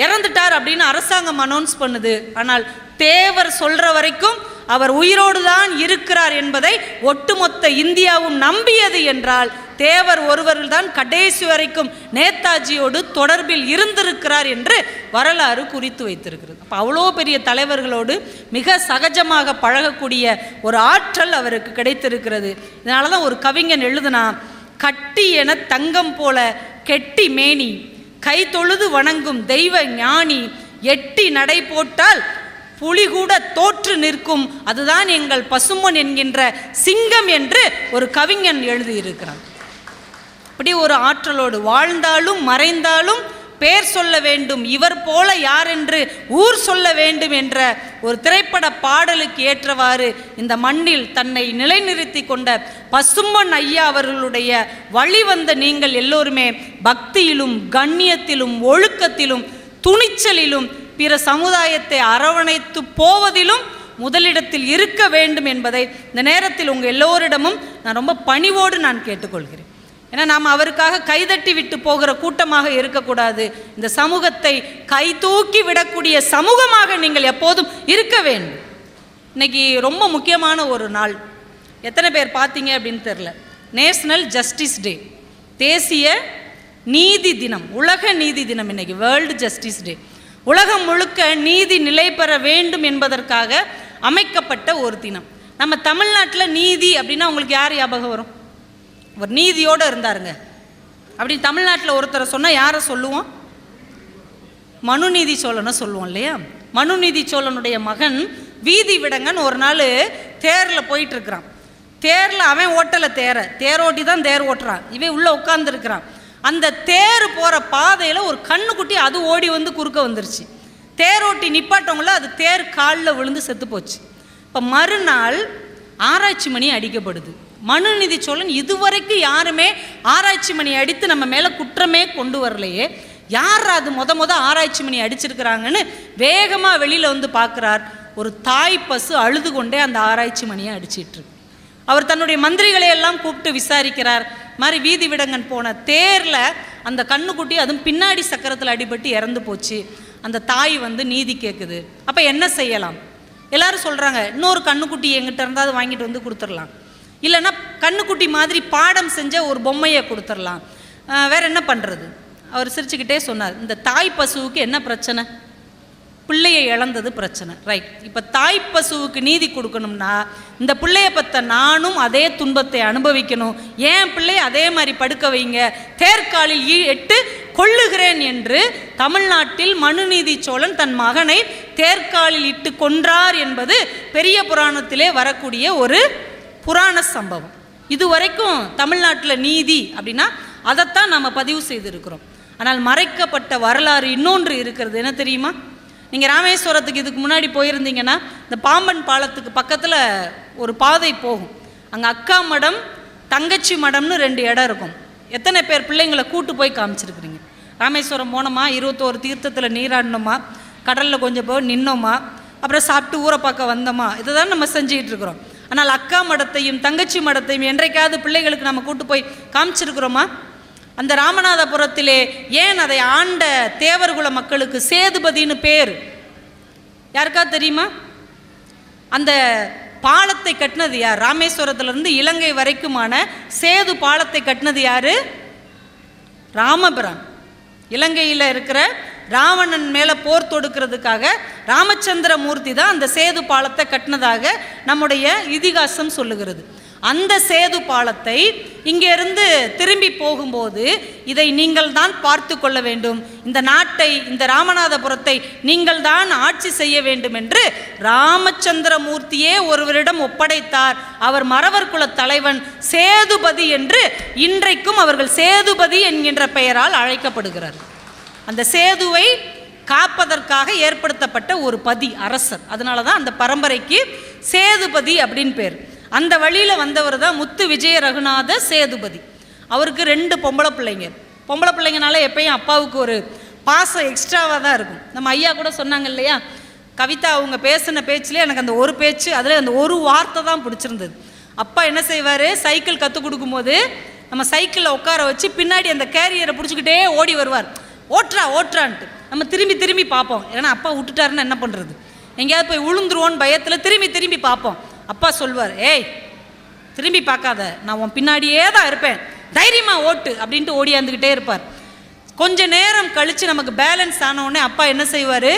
இறந்துட்டார் அப்படின்னு அரசாங்கம் அனௌன்ஸ் பண்ணுது. ஆனால் தேவர் சொல்கிற வரைக்கும் அவர் உயிரோடு தான் இருக்கிறார் என்பதை ஒட்டுமொத்த இந்தியாவும் நம்பியது என்றால் தேவர் ஒருவர்கள் தான் கடைசி வரைக்கும் நேதாஜியோடு தொடர்பில் இருந்திருக்கிறார் என்று வரலாறு குறித்து வைத்திருக்கிறது. அப்போ அவ்வளோ பெரிய தலைவர்களோடு மிக சகஜமாக பழகக்கூடிய ஒரு ஆற்றல் அவருக்கு கிடைத்திருக்கிறது. இதனால தான் ஒரு கவிஞன் எழுதுனா, கட்டி என தங்கம் போல கெட்டி மேனி, கை தொழுது வணங்கும் தெய்வ ஞானி, எட்டி நடை போட்டால் புலி கூட தோற்று நிற்கும், அதுதான் எங்கள் பசும்பொன் என்கின்ற சிங்கம் என்று ஒரு கவிஞன் எழுதியிருக்கிறான். அப்படி ஒரு ஆற்றலோடு வாழ்ந்தாலும் மறைந்தாலும் பேர் சொல்ல வேண்டும், இவர் போல யார் என்று ஊர் சொல்ல வேண்டும் என்ற ஒரு திரைப்பட பாடலுக்கு ஏற்றவாறு இந்த மண்ணில் தன்னை நிலைநிறுத்தி கொண்ட பசும்பொன் ஐயா அவர்களுடைய வழி வந்த நீங்கள் எல்லோருமே பக்தியிலும் கண்ணியத்திலும் ஒழுக்கத்திலும் துணிச்சலிலும் பிற சமுதாயத்தை அரவணைத்து போவதிலும் முதலிடத்தில் இருக்க வேண்டும் என்பதை இந்த நேரத்தில் உங்கள் எல்லோரிடமும் நான் ரொம்ப பணிவோடு நான் கேட்டுக்கொள்கிறேன். ஏன்னா நாம் அவருக்காக கைதட்டி விட்டு போகிற கூட்டமாக இருக்கக்கூடாது. இந்த சமூகத்தை கை தூக்கி விடக்கூடிய சமூகமாக நீங்கள் எப்போதும் இருக்க வேண்டும். இன்னைக்கு ரொம்ப முக்கியமான ஒரு நாள், எத்தனை பேர் பார்த்தீங்க அப்படின்னு தெரில, நேஷ்னல் ஜஸ்டிஸ் டே, தேசிய நீதி தினம், உலக நீதி தினம். இன்னைக்கு வேர்ல்டு ஜஸ்டிஸ் டே. உலகம் முழுக்க நீதி நிலை பெற வேண்டும் என்பதற்காக அமைக்கப்பட்ட ஒரு தினம். நம்ம தமிழ்நாட்டில் நீதி அப்படின்னா உங்களுக்கு யார் ஞாபகம் வரும்? ஒரு நீதியோடு இருந்தாருங்க அப்படின்னு தமிழ்நாட்டில் ஒருத்தரை சொன்னால் யாரை சொல்லுவோம்? மனுநீதி சோழனை சொல்லுவோம் இல்லையா? மனுநீதி சோழனுடைய மகன் வீதி விடங்கன்னு ஒரு நாள் தேரில் போயிட்டுருக்கிறான். தேரில் அவன் ஓட்டலை, தேரோட்டி தான் தேர் ஓட்டுறான், இவன் உள்ளே உட்காந்துருக்கிறான். அந்த தேர் போகிற பாதையில் ஒரு கண்ணுக்குட்டி அது ஓடி வந்து குறுக்க வந்துருச்சு. தேரோட்டி நிப்பாட்டவங்கள அது தேர் காலில் விழுந்து செத்து போச்சு. இப்போ மறுநாள் ஆராய்ச்சி மணி அடிக்கப்படுது. மனுநீதி சோழன் இதுவரைக்கும் யாருமே ஆராய்ச்சி மணி அடித்து நம்ம மேலே குற்றமே கொண்டு வரலையே, யார் அது முத ஆராய்ச்சி மணி அடிச்சிருக்கிறாங்கன்னு வேகமாக வெளியில் வந்து பார்க்குறார். ஒரு தாய் பசு அழுது கொண்டே அந்த ஆராய்ச்சி மணியை அடிச்சிட்ருக்கு. அவர் தன்னுடைய மந்திரிகளை எல்லாம் கூப்பிட்டு விசாரிக்கிறார். மாதிரி வீதி விடங்கன் போன தேரில் அந்த கண்ணுக்குட்டி அதுவும் பின்னாடி சக்கரத்தில் அடிபட்டு இறந்து போச்சு. அந்த தாய் வந்து நீதி கேட்குது. அப்போ என்ன செய்யலாம்? எல்லாரும் சொல்கிறாங்க, இன்னொரு கண்ணுக்குட்டி எங்கிட்ட இருந்தால் வாங்கிட்டு வந்து கொடுத்துடலாம், இல்லைன்னா கண்ணுக்குட்டி மாதிரி பாடம் செஞ்ச ஒரு பொம்மையை கொடுத்துடலாம், வேறு என்ன பண்ணுறது? அவர் சிரிச்சுக்கிட்டே சொன்னார், இந்த தாய் பசுவுக்கு என்ன பிரச்சனை? பிள்ளையை இழந்தது பிரச்சனை, ரைட். இப்போ தாய் பசுவுக்கு நீதி கொடுக்கணும்னா இந்த பிள்ளைய பற்ற நானும் அதே துன்பத்தை அனுபவிக்கணும், ஏன் பிள்ளையை அதே மாதிரி படுக்க வைங்க, தேர்காலில் இட்டு கொள்ளுகிறேன் என்று தமிழ்நாட்டில் மனுநீதி சோழன் தன் மகனை தேர்காலில் இட்டு கொன்றார் என்பது பெரிய புராணத்திலே வரக்கூடிய ஒரு புராண சம்பவம். இதுவரைக்கும் தமிழ்நாட்டில் நீதி அப்படின்னா அதைத்தான் நம்ம பதிவு செய்திருக்கிறோம். ஆனால் மறைக்கப்பட்ட வரலாறு இன்னொன்று இருக்கிறது. என்ன தெரியுமா? நீங்கள் ராமேஸ்வரத்துக்கு இதுக்கு முன்னாடி போயிருந்தீங்கன்னா இந்த பாம்பன் பாலத்துக்கு பக்கத்தில் ஒரு பாதை போகும். அங்கே அக்கா மடம், தங்கச்சி மடம்னு 2 இடம் இருக்கும். எத்தனை பேர் பிள்ளைங்களை கூட்டு போய் காமிச்சிருக்கிறீங்க? ராமேஸ்வரம் போனோமா, 21 தீர்த்தத்தில் நீராடணுமா, கடலில் கொஞ்சம் போய் நின்னோமா, அப்புறம் சாப்பிட்டு ஊரை பார்க்க வந்தோமா, இதை தான் நம்ம செஞ்சுக்கிட்டு இருக்கிறோம். ஆனால் அக்கா மடத்தையும் தங்கச்சி மடத்தையும் என்றைக்காவது பிள்ளைகளுக்கு நம்ம கூட்டு போய் காமிச்சிருக்கிறோமா? அந்த ராமநாதபுரத்திலே ஏன் அதை ஆண்ட தேவர்குல மக்களுக்கு சேதுபதினு பேர் யாருக்கா தெரியுமா? அந்த பாலத்தை கட்டினது யார்? ராமேஸ்வரத்திலிருந்து இலங்கை வரைக்குமான சேது பாலத்தை கட்டினது யாரு? ராமபிரான். இலங்கையில் இருக்கிற ராவணன் மேலே போர் தொடுக்கிறதுக்காக ராமச்சந்திர மூர்த்தி தான் அந்த சேது பாலத்தை கட்டினதாக நம்முடைய இதிகாசம் சொல்லுகிறது. அந்த சேது பாலத்தை இங்கிருந்து திரும்பி போகும்போது இதை நீங்கள் தான் பார்த்து கொள்ள வேண்டும், இந்த நாட்டை, இந்த ராமநாதபுரத்தை நீங்கள் தான் ஆட்சி செய்ய வேண்டும் என்று ராமச்சந்திர மூர்த்தியே ஒருவரிடம் ஒப்படைத்தார். அவர் மறவர் குல தலைவன் சேதுபதி என்று இன்றைக்கும் அவர்கள் சேதுபதி என்கின்ற பெயரால் அழைக்கப்படுகிறார். அந்த சேதுவை காப்பதற்காக ஏற்படுத்தப்பட்ட ஒரு பதி அரசர். அதனால தான் அந்த பரம்பரைக்கு சேதுபதி அப்படின்னு பேர். அந்த வழியில் வந்தவர் தான் முத்து விஜய ரகுநாத சேதுபதி. அவருக்கு 2 பொம்பளை பிள்ளைங்க. பொம்பளை பிள்ளைங்கனால எப்பயும் அப்பாவுக்கு ஒரு பாசம் எக்ஸ்ட்ராவாக தான் இருக்கும். நம்ம ஐயா கூட சொன்னாங்க இல்லையா, கவிதா அவங்க பேசின பேச்சில் எனக்கு அந்த ஒரு பேச்சு, அதில் அந்த ஒரு வார்த்தை தான் பிடிச்சிருந்தது. அப்பா என்ன செய்வார், சைக்கிள் கற்றுக் கொடுக்கும்போது நம்ம சைக்கிளில் உட்கார வச்சு பின்னாடி அந்த கேரியரை பிடிச்சிக்கிட்டே ஓடி வருவார். ஓட்டுறான்ட்டு நம்ம திரும்பி திரும்பி பார்ப்போம். ஏன்னா அப்பா விட்டுட்டாருன்னு என்ன பண்ணுறது, எங்கேயாவது போய் விழுந்துருவோன்னு பயத்தில் திரும்பி பார்ப்போம். அப்பா சொல்வார், ஏய் திரும்பி பார்க்காத, நான் உன் பின்னாடியே தான் இருப்பேன், தைரியமாக ஓட்டு அப்படின்ட்டு ஓடியாந்துக்கிட்டே இருப்பார். கொஞ்ச நேரம் கழித்து நமக்கு பேலன்ஸ் ஆனவுடனே அப்பா என்ன செய்வார்,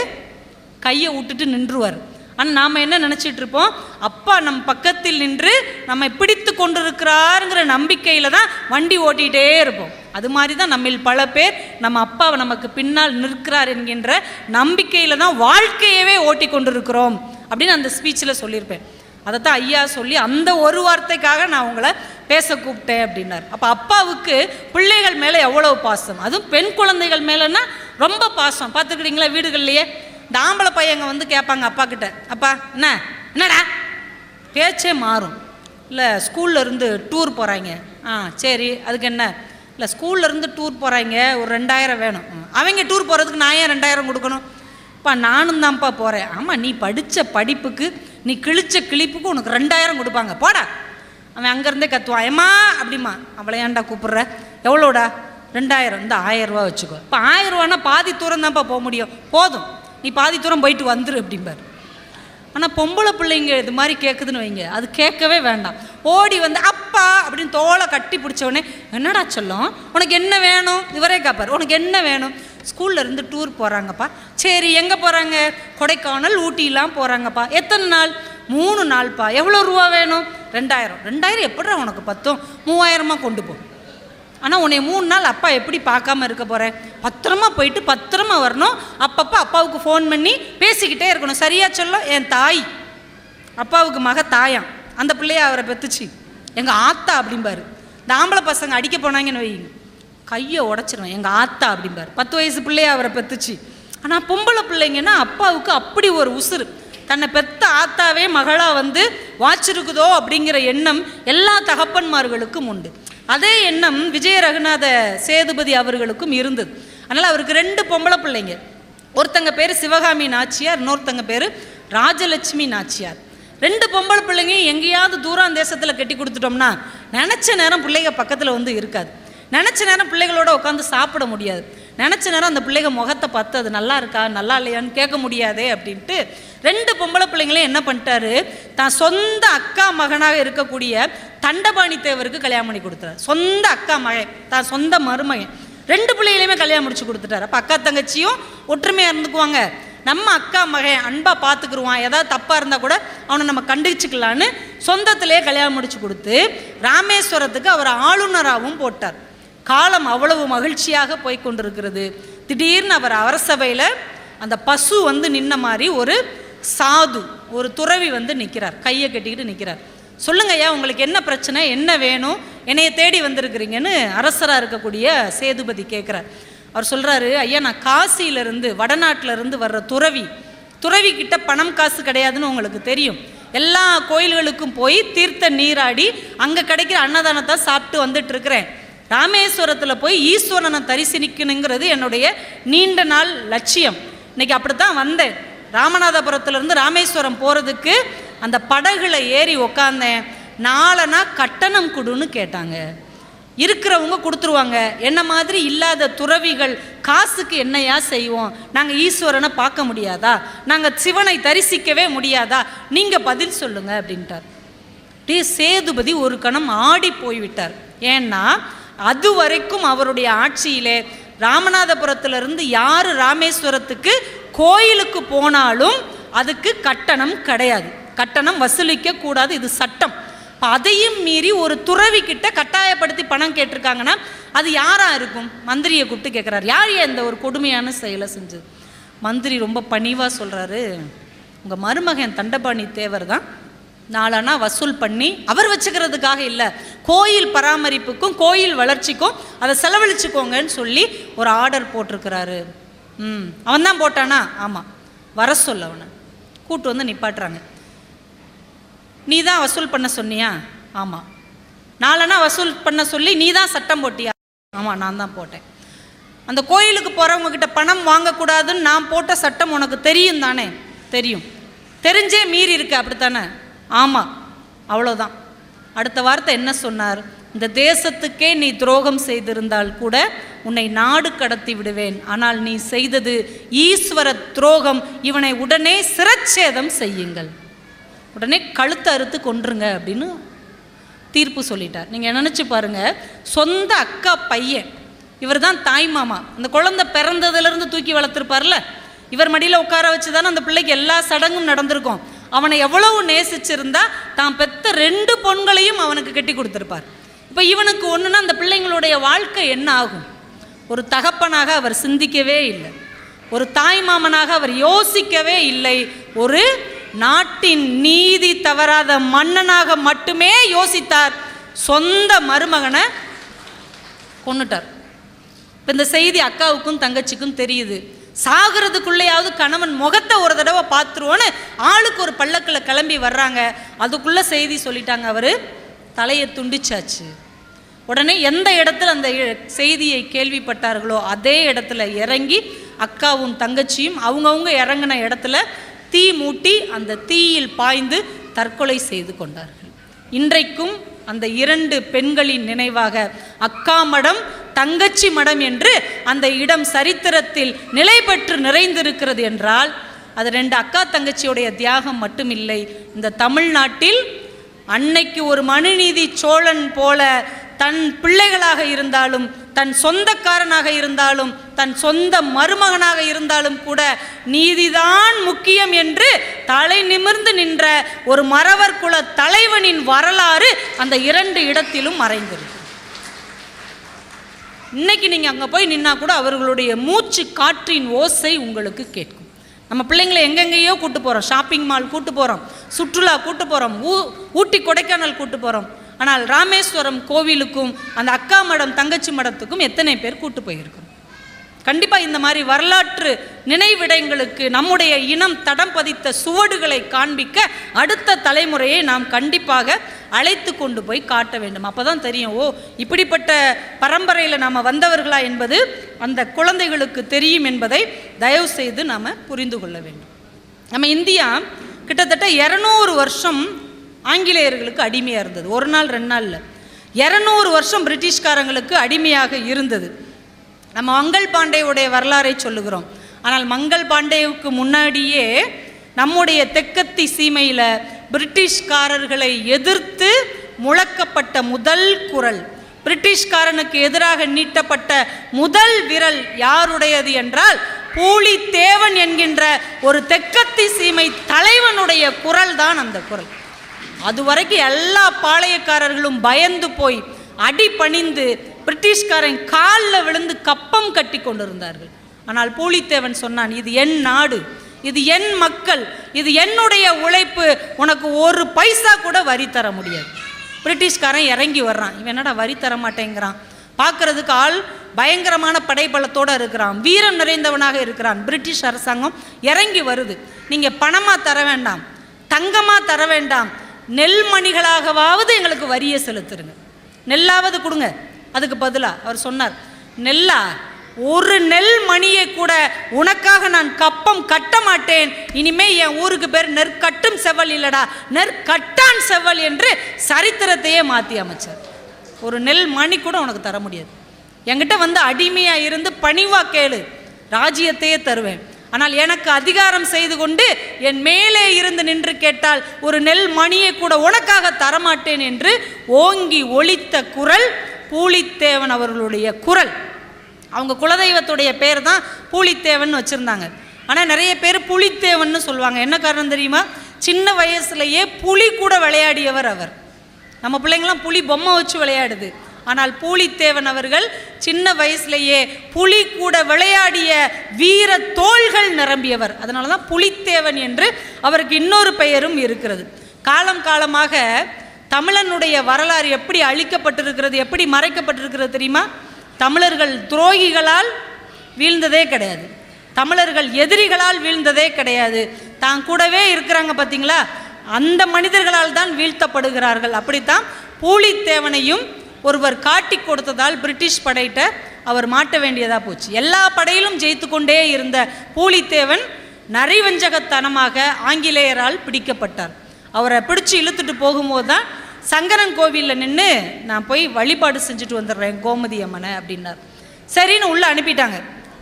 கையை விட்டுட்டு நின்றுவார். ஆனால் நாம் என்ன நினச்சிட்டு இருப்போம், அப்பா நம் பக்கத்தில் நின்று நம்மை பிடித்து கொண்டிருக்கிறாருங்கிற நம்பிக்கையில் தான் வண்டி ஓட்டிகிட்டே இருப்போம். அது மாதிரி தான் நம்மில் பல பேர் நம்ம அப்பாவை நமக்கு பின்னால் நிற்கிறார் என்கின்ற நம்பிக்கையில் தான் வாழ்க்கையவே ஓட்டி கொண்டிருக்கிறோம் அப்படின்னு அந்த ஸ்பீச்சில் சொல்லியிருப்பேன். அதைத்தான் ஐயா சொல்லி அந்த ஒரு வார்த்தைக்காக நான் உங்களை பேச கூப்பிட்டேன் அப்படின்னார். அப்போ அப்பாவுக்கு பிள்ளைகள் மேலே எவ்வளவு பாசம், அதுவும் பெண் குழந்தைகள் மேலேன்னா ரொம்ப பாசம். பார்த்துக்கிறீங்களா வீடுகள்லையே இந்த ஆம்பளை பையங்க வந்து கேட்பாங்க அப்பா கிட்ட, அப்பா என்னடா பேச்சே மாறும். இல்லை ஸ்கூலில் இருந்து டூர் போகிறாங்க, சரி அதுக்கு என்ன, இல்லை ஸ்கூலில் இருந்து டூர் போகிறாங்க ஒரு 2000 வேணும். அவங்க டூர் போகிறதுக்கு நான் ஏன் 2000 கொடுக்கணும்? அப்பா நானும் தான்ப்பா போகிறேன். ஆமாம் நீ படித்த படிப்புக்கு, நீ கிழிச்ச கிழிப்புக்கு உனக்கு 2000 கொடுப்பாங்க போடா. அவன் அங்கேருந்தே கத்துவான், ஏம்மா அப்படிமா. அவளை ஏன்டா கூப்பிட்ற, எவ்வளோடா? 2000. இந்த 1000 ரூபா வச்சுக்கோ. இப்போ 1000 ரூபான்னா பாதி தூரம் தான்ப்பா போக முடியும், போதும் நீ பாதி தூரம் போயிட்டு வந்துரு அப்படிம்பார். ஆனால் பொம்பளை பிள்ளைங்க இது மாதிரி கேட்குதுன்னு வைங்க, அது கேட்கவே வேண்டாம். ஓடி வந்து அப்பா அப்படின்னு தோலை கட்டி பிடிச்சவொடனே, என்னடா சொல்லும் உனக்கு என்ன வேணும், இவரே கேட்பார், உனக்கு என்ன வேணும்? ஸ்கூலில் இருந்து டூர் போகிறாங்கப்பா. சரி எங்கே போகிறாங்க? கொடைக்கானல் ஊட்டிலாம் போகிறாங்கப்பா. எத்தனை நாள்? 3 நாள்ப்பா. எவ்வளோ ரூபா வேணும்? 2000. 2000 எப்படிடா உனக்கு பத்தும்? 3000 கொண்டு போ. ஆனால் உன்னை 3 நாள் அப்பா எப்படி பார்க்காம இருக்க போகிறேன்? பத்திரமா போயிட்டு பத்திரமா வரணும். அப்பப்போ அப்பாவுக்கு ஃபோன் பண்ணி பேசிக்கிட்டே இருக்கணும். சரியா சொல்ல, என் தாய், அப்பாவுக்கு மக தாயாம், அந்த பிள்ளைய அவரை பெற்றுச்சு, எங்கள் ஆத்தா அப்படிம்பாரு. இந்த ஆம்பளை பசங்க அடிக்க போனாங்கன்னு வைங்க, கையை உடச்சிடும், எங்கள் ஆத்தா அப்படிம்பார். 10 வயசு பிள்ளைய அவரை பெற்றுச்சு. ஆனால் பொம்பளை பிள்ளைங்கன்னா அப்பாவுக்கு அப்படி ஒரு உசுறு. தன்னை பெத்த ஆத்தாவே மகளாக வந்து வாச்சிருக்குதோ அப்படிங்கிற எண்ணம் எல்லா தகப்பன்மார்களுக்கும் உண்டு. அதே எண்ணம் விஜய ரகுநாத சேதுபதி அவர்களுக்கும் இருந்தது. அதனால் அவருக்கு 2 பொம்பளை பிள்ளைங்க. ஒருத்தங்க பேர் சிவகாமி நாச்சியார், இன்னொருத்தங்க பேர் ராஜலட்சுமி நாச்சியார். 2 பொம்பளை பிள்ளைங்க எங்கேயாவது தூரம் தேசத்தில் கட்டி கொடுத்துட்டோம்னா நினச்ச நேரம் பிள்ளைங்க பக்கத்தில் வந்து இருக்காது. நினச்ச நேரம் பிள்ளைகளோட உட்காந்து சாப்பிட முடியாது. நினச்ச நேரம் அந்த பிள்ளைங்க முகத்தை பார்த்து அது நல்லா இருக்கா நல்லா இல்லையான்னு கேட்க முடியாதே அப்படின்ட்டு 2 பொம்பளை பிள்ளைங்களையும் என்ன பண்ணிட்டாரு, தான் சொந்த அக்கா மகனாக இருக்கக்கூடிய தண்டபாணி தேவருக்கு கல்யாணம் பண்ணி கொடுத்தாரு. சொந்த அக்கா மகன், தான் சொந்த மருமகன், 2 பிள்ளைகளையுமே கல்யாணம் முடிச்சு கொடுத்துட்டாரு. அப்போ அக்கா தங்கச்சியும் ஒற்றுமையாக இருந்துக்குவாங்க, நம்ம அக்கா மகன் அன்பாக பார்த்துக்குருவான், ஏதாவது தப்பாக இருந்தால் கூட அவனை நம்ம கண்டிச்சுக்கலான்னு சொந்தத்திலே கல்யாணம் முடிச்சு கொடுத்து ராமேஸ்வரத்துக்கு அவர் ஆளுநராகவும் போட்டார். காலம் அவ்வளவு மகிழ்ச்சியாக போய் கொண்டிருக்கிறது. திடீர்னு அவர் அரசவையில் அந்த பசு வந்து நின்ன மாதிரி ஒரு சாது, ஒரு துறவி வந்து நிற்கிறார், கையை கட்டிக்கிட்டு நிற்கிறார். சொல்லுங்க ஐயா உங்களுக்கு என்ன பிரச்சனை, என்ன வேணும், என்னைய தேடி வந்திருக்கிறீங்கன்னு அரசராக இருக்கக்கூடிய சேதுபதி கேட்குறார். அவர் சொல்கிறாரு, ஐயா நான் காசியிலேருந்து வடநாட்டிலேருந்து வர்ற துறவி கிட்ட பணம் காசு கிடையாதுன்னு உங்களுக்கு தெரியும். எல்லா கோயில்களுக்கும் போய் தீர்த்த நீராடி அங்கே கிடைக்கிற அன்னதானத்தை சாப்பிட்டு வந்துட்டு இருக்கிறேன். ராமேஸ்வரத்தில் போய் ஈஸ்வரனை தரிசனிக்கணுங்கிறது என்னுடைய நீண்ட நாள் லட்சியம். இன்றைக்கி அப்படித்தான் வந்தேன். ராமநாதபுரத்துலேருந்து ராமேஸ்வரம் போகிறதுக்கு அந்த படகுல ஏறி உக்காந்தேன். நாளனா கட்டணம் கொடுன்னு கேட்டாங்க. இருக்கிறவங்க கொடுத்துருவாங்க. என்ன மாதிரி இல்லாத துறவிகள் காசுக்கு என்னையா செய்வோம், நாங்கள் ஈஸ்வரனை பார்க்க முடியாதா, நாங்கள் சிவனை தரிசிக்கவே முடியாதா, நீங்கள் பதில் சொல்லுங்க அப்படின்ட்டார். அப்படியே சேதுபதி ஒரு கணம் ஆடி போய்விட்டார். ஏன்னா அது வரைக்கும் அவருடைய ஆட்சியிலே ராமநாதபுரத்திலிருந்து யார் ராமேஸ்வரத்துக்கு கோயிலுக்கு போனாலும் அதுக்கு கட்டணம் கிடையாது, கட்டணம் வசூலிக்க கூடாது, இது சட்டம். அதையும் மீறி ஒரு துறவி கிட்ட கட்டாயப்படுத்தி பணம் கேட்டிருக்காங்கன்னா அது யாரா இருக்கும்? மந்திரியை கூப்பிட்டு கேட்குறாரு, யார் இந்த ஒரு கொடுமையான செயலை செஞ்சது? மந்திரி ரொம்ப பணிவாக சொல்கிறாரு, உங்கள் மருமகன் தண்டபாணி தேவர் தான் நாளானா வசூல் பண்ணி அவர் வச்சுக்கிறதுக்காக இல்லை, கோயில் பராமரிப்புக்கும் கோயில் வளர்ச்சிக்கும் அதை செலவழிச்சுக்கோங்கன்னு சொல்லி ஒரு ஆர்டர் போட்டிருக்கிறாரு. அவன் தான் போட்டானா? ஆமாம். வர சொல்ல அவனை கூட்டு வந்து நிப்பாட்டுறாங்க. நீ தான் வசூல் பண்ண சொன்னியா? ஆமாம். நாளனா வசூல் பண்ண சொல்லி நீ தான் சட்டம் போட்டியா? ஆமாம், நான் தான் போட்டேன். அந்த கோயிலுக்கு போகிறவங்க கிட்ட பணம் வாங்கக்கூடாதுன்னு நான் போட்ட சட்டம் உனக்கு தெரியும் தானே? தெரியும். தெரிஞ்சே மீறி இருக்கு அப்படித்தானே? ஆமாம். அவ்வளோதான். அடுத்த வார்த்தை என்ன சொன்னார்? இந்த தேசத்துக்கே நீ துரோகம் செய்திருந்தால் கூட உன்னை நாடு கடத்தி விடுவேன், ஆனால் நீ செய்தது ஈஸ்வர துரோகம், இவனை உடனே சிரச்சேதம் செய்யுங்கள், உடனே கழுத்தை அறுத்து கொன்றுங்க அப்படின்னு தீர்ப்பு சொல்லிட்டார். நீங்கள் நினச்சி பாருங்கள், சொந்த அக்கா பையன், இவர் தான் தாய் மாமா, அந்த குழந்தை பிறந்ததுலேருந்து தூக்கி வளர்த்துருப்பார்ல, இவர் மடியில் உட்கார வச்சு தானே அந்த பிள்ளைக்கு எல்லா சடங்கும் நடந்திருக்கும். அவனை எவ்வளவு நேசிச்சிருந்தா தான் பெத்த 2 பொண்களையும் அவனுக்கு கட்டி கொடுத்துருப்பார். இப்போ இவனுக்கு ஒன்றுனா அந்த பிள்ளைங்களுடைய வாழ்க்கை என்ன ஆகும்? ஒரு தகப்பனாக அவர் சிந்திக்கவே இல்லை, ஒரு தாய் மாமனாக அவர் யோசிக்கவே இல்லை, ஒரு நாட்டின் நீதி தவறாத மன்னனாக மட்டுமே யோசித்தார். சொந்த மருமகனை கொன்னுட்டார். இப்போ இந்த செய்தி அக்காவுக்கும் தங்கச்சிக்கும் தெரியுது. சாகிறதுக்குள்ளேயாவது கணவன் முகத்தை ஒரு தடவை பார்த்துருவோன்னு ஆளுக்கு ஒரு பல்லக்கில் கிளம்பி வர்றாங்க. அதுக்குள்ளே செய்தி சொல்லிட்டாங்க, அவர் தலையை துண்டிச்சாச்சு. உடனே எந்த இடத்துல அந்த செய்தியை கேள்விப்பட்டார்களோ அதே இடத்துல இறங்கி அக்காவும் தங்கச்சியும் அவங்கவுங்க இறங்கின இடத்துல தீ மூட்டி அந்த தீயில் பாய்ந்து தற்கொலை செய்து கொண்டார்கள். இன்றைக்கும் அந்த 2 பெண்களின் நினைவாக அக்கா மடம் தங்கச்சி மடம் என்று அந்த இடம் சரித்திரத்தில் நிலை பெற்று நிறைந்திருக்கிறது என்றால் அது 2 அக்கா தங்கச்சியுடைய தியாகம் மட்டுமில்லை. இந்த தமிழ்நாட்டில் அன்னைக்கு ஒரு மனுநீதி சோழன் போல தன் பிள்ளைகளாக இருந்தாலும், தன் சொந்தக்காரனாக இருந்தாலும், தன் சொந்த மருமகனாக இருந்தாலும் கூட நீதிதான் முக்கியம் என்று தலை நிமிர்ந்து நின்ற ஒரு மறவர் குல தலைவனின் வரலாறு அந்த 2 இடத்திலும் மறைந்திருக்கு. இன்னைக்கு நீங்கள் அங்கே போய் நின்னா கூட அவர்களுடைய மூச்சு காற்றின் ஓசை உங்களுக்கு கேட்கும். நம்ம பிள்ளைங்களை எங்கெங்கேயோ கூட்டு போகிறோம், ஷாப்பிங் மால் கூட்டு போகிறோம், சுற்றுலா கூட்டு போகிறோம், ஊட்டி கொடைக்கானல் கூட்டு போகிறோம். ஆனால் ராமேஸ்வரம் கோவிலுக்கும் அந்த அக்கா மடம் தங்கச்சி மடத்துக்கும் எத்தனை பேர் கூட்டு போயிருக்கிறோம்? கண்டிப்பாக இந்த மாதிரி வரலாற்று நினைவிடங்களுக்கு நம்முடைய இனம் தடம் பதித்த சுவடுகளை காண்பிக்க அடுத்த தலைமுறையை நாம் கண்டிப்பாக அழைத்து கொண்டு போய் காட்ட வேண்டும். அப்போ தான் தெரியும், ஓ இப்படிப்பட்ட பரம்பரையில் நாம் வந்தவர்களா என்பது அந்த குழந்தைகளுக்கு தெரியும் என்பதை தயவு செய்து நாம் புரிந்து கொள்ள வேண்டும். நம்ம இந்தியா கிட்டத்தட்ட 200 வருஷம் ஆங்கிலேயர்களுக்கு அடிமையாக இருந்தது. ஒரு நாள் 2 நாளில் 200 வருஷம் பிரிட்டிஷ்காரங்களுக்கு அடிமையாக இருந்தது. நம்ம மங்கள் பாண்டேவுடைய வரலாறை சொல்லுகிறோம். ஆனால் மங்கள் பாண்டேவுக்கு முன்னாடியே நம்முடைய தெற்கத்தி சீமையில் பிரிட்டிஷ்காரர்களை எதிர்த்து முழக்கப்பட்ட முதல் குரல், பிரிட்டிஷ்காரனுக்கு எதிராக நீட்டப்பட்ட முதல் விரல் யாருடையது என்றால் பூலித்தேவன் என்கின்ற ஒரு தெற்கத்தி சீமை தலைவனுடைய குரல் தான் அந்த குரல். அதுவரைக்கும் எல்லா பாளையக்காரர்களும் பயந்து போய் அடி பணிந்து பிரிட்டிஷ்காரன் காலில் விழுந்து கப்பம் கட்டி கொண்டிருந்தார்கள். ஆனால் பூலித்தேவன் சொன்னான், இது என் நாடு, இது என் மக்கள், இது என்னுடைய உழைப்பு, உனக்கு ஒரு பைசா கூட வரி தர முடியாது. பிரிட்டிஷ்காரன் இறங்கி வர்றான். இவன் என்னடா வரி தர மாட்டேங்கிறான், பார்க்கறதுக்கு ஆள் பயங்கரமான படைபலத்தோடு இருக்கிறான், வீரம் நிறைந்தவனாக இருக்கிறான். பிரிட்டிஷ் அரசாங்கம் இறங்கி வருது. நீங்கள் பணமாக தர வேண்டாம், தங்கமாக தர வேண்டாம், நெல்மணிகளாகவாவது எங்களுக்கு வரியை செலுத்துருங்க, நெல்லாவது கொடுங்க, அதுக்கு பதிலாக அவர் சொன்னார், நெல்லா, ஒரு நெல் மணியை கூட உனக்காக நான் கப்பம் கட்ட மாட்டேன். இனிமே என் ஊருக்கு பேர் நெற்கட்டும் செவ்வல் இல்லடா, நெற்கட்டான் செவ்வல் என்று சரித்திரத்தையே மாற்றி அமைச்சார். ஒரு நெல் மணி கூட உனக்கு தர முடியாது. என்கிட்ட வந்து அடிமையாக இருந்து பணிவாக கேளு, ராஜ்யத்தையே தருவேன். ஆனால் எனக்கு அதிகாரம் செய்து கொண்டு என் மேலே இருந்து நின்று கேட்டால் ஒரு நெல் மணியை கூட உனக்காக தரமாட்டேன் என்று ஓங்கி ஒலித்த குரல் பூலித்தேவன் அவர்களுடைய குரல். அவங்க குலதெய்வத்துடைய பேர் தான் பூலித்தேவன் வச்சுருந்தாங்க. ஆனால் நிறைய பேர் புலித்தேவன் சொல்லுவாங்க. என்ன காரணம் தெரியுமா? சின்ன வயசுலேயே புலி கூட விளையாடியவர் அவர். நம்ம பிள்ளைங்களாம் புலி பொம்மை வச்சு விளையாடுது, ஆனால் பூலித்தேவன் அவர்கள் சின்ன வயசுலேயே புலி கூட விளையாடிய வீர தோள்கள் நிரம்பியவர். அதனால தான் புலித்தேவன் என்று அவருக்கு இன்னொரு பெயரும் இருக்கிறது. காலம் காலமாக தமிழனுடைய வரலாறு எப்படி அழிக்கப்பட்டிருக்கிறது, எப்படி மறைக்கப்பட்டிருக்கிறது தெரியுமா? தமிழர்கள் துரோகிகளால் வீழ்ந்ததே கிடையாது, தமிழர்கள் எதிரிகளால் வீழ்ந்ததே கிடையாது. தான் கூடவே இருக்கிறாங்க பார்த்தீங்களா, அந்த மனிதர்களால் தான் வீழ்த்தப்படுகிறார்கள். அப்படித்தான் பூலித்தேவனையும் ஒருவர் காட்டி கொடுத்ததால் பிரிட்டிஷ் படையிட்ட அவர் மாட்ட வேண்டியதாக போச்சு. எல்லா படையிலும் ஜெயித்து கொண்டே இருந்த பூலித்தேவன் நரிவஞ்சகத்தனமாக ஆங்கிலேயரால் பிடிக்கப்பட்டார். அவரை பிடிச்சி இழுத்துட்டு போகும்போது தான் சங்கரன் கோவிலில் நின்று நான் போய் வழிபாடு செஞ்சுட்டு வந்துடுறேன் கோமதி அம்மனை அப்படின்னார். சரின்னு உள்ளே அனுப்பிட்டாங்க.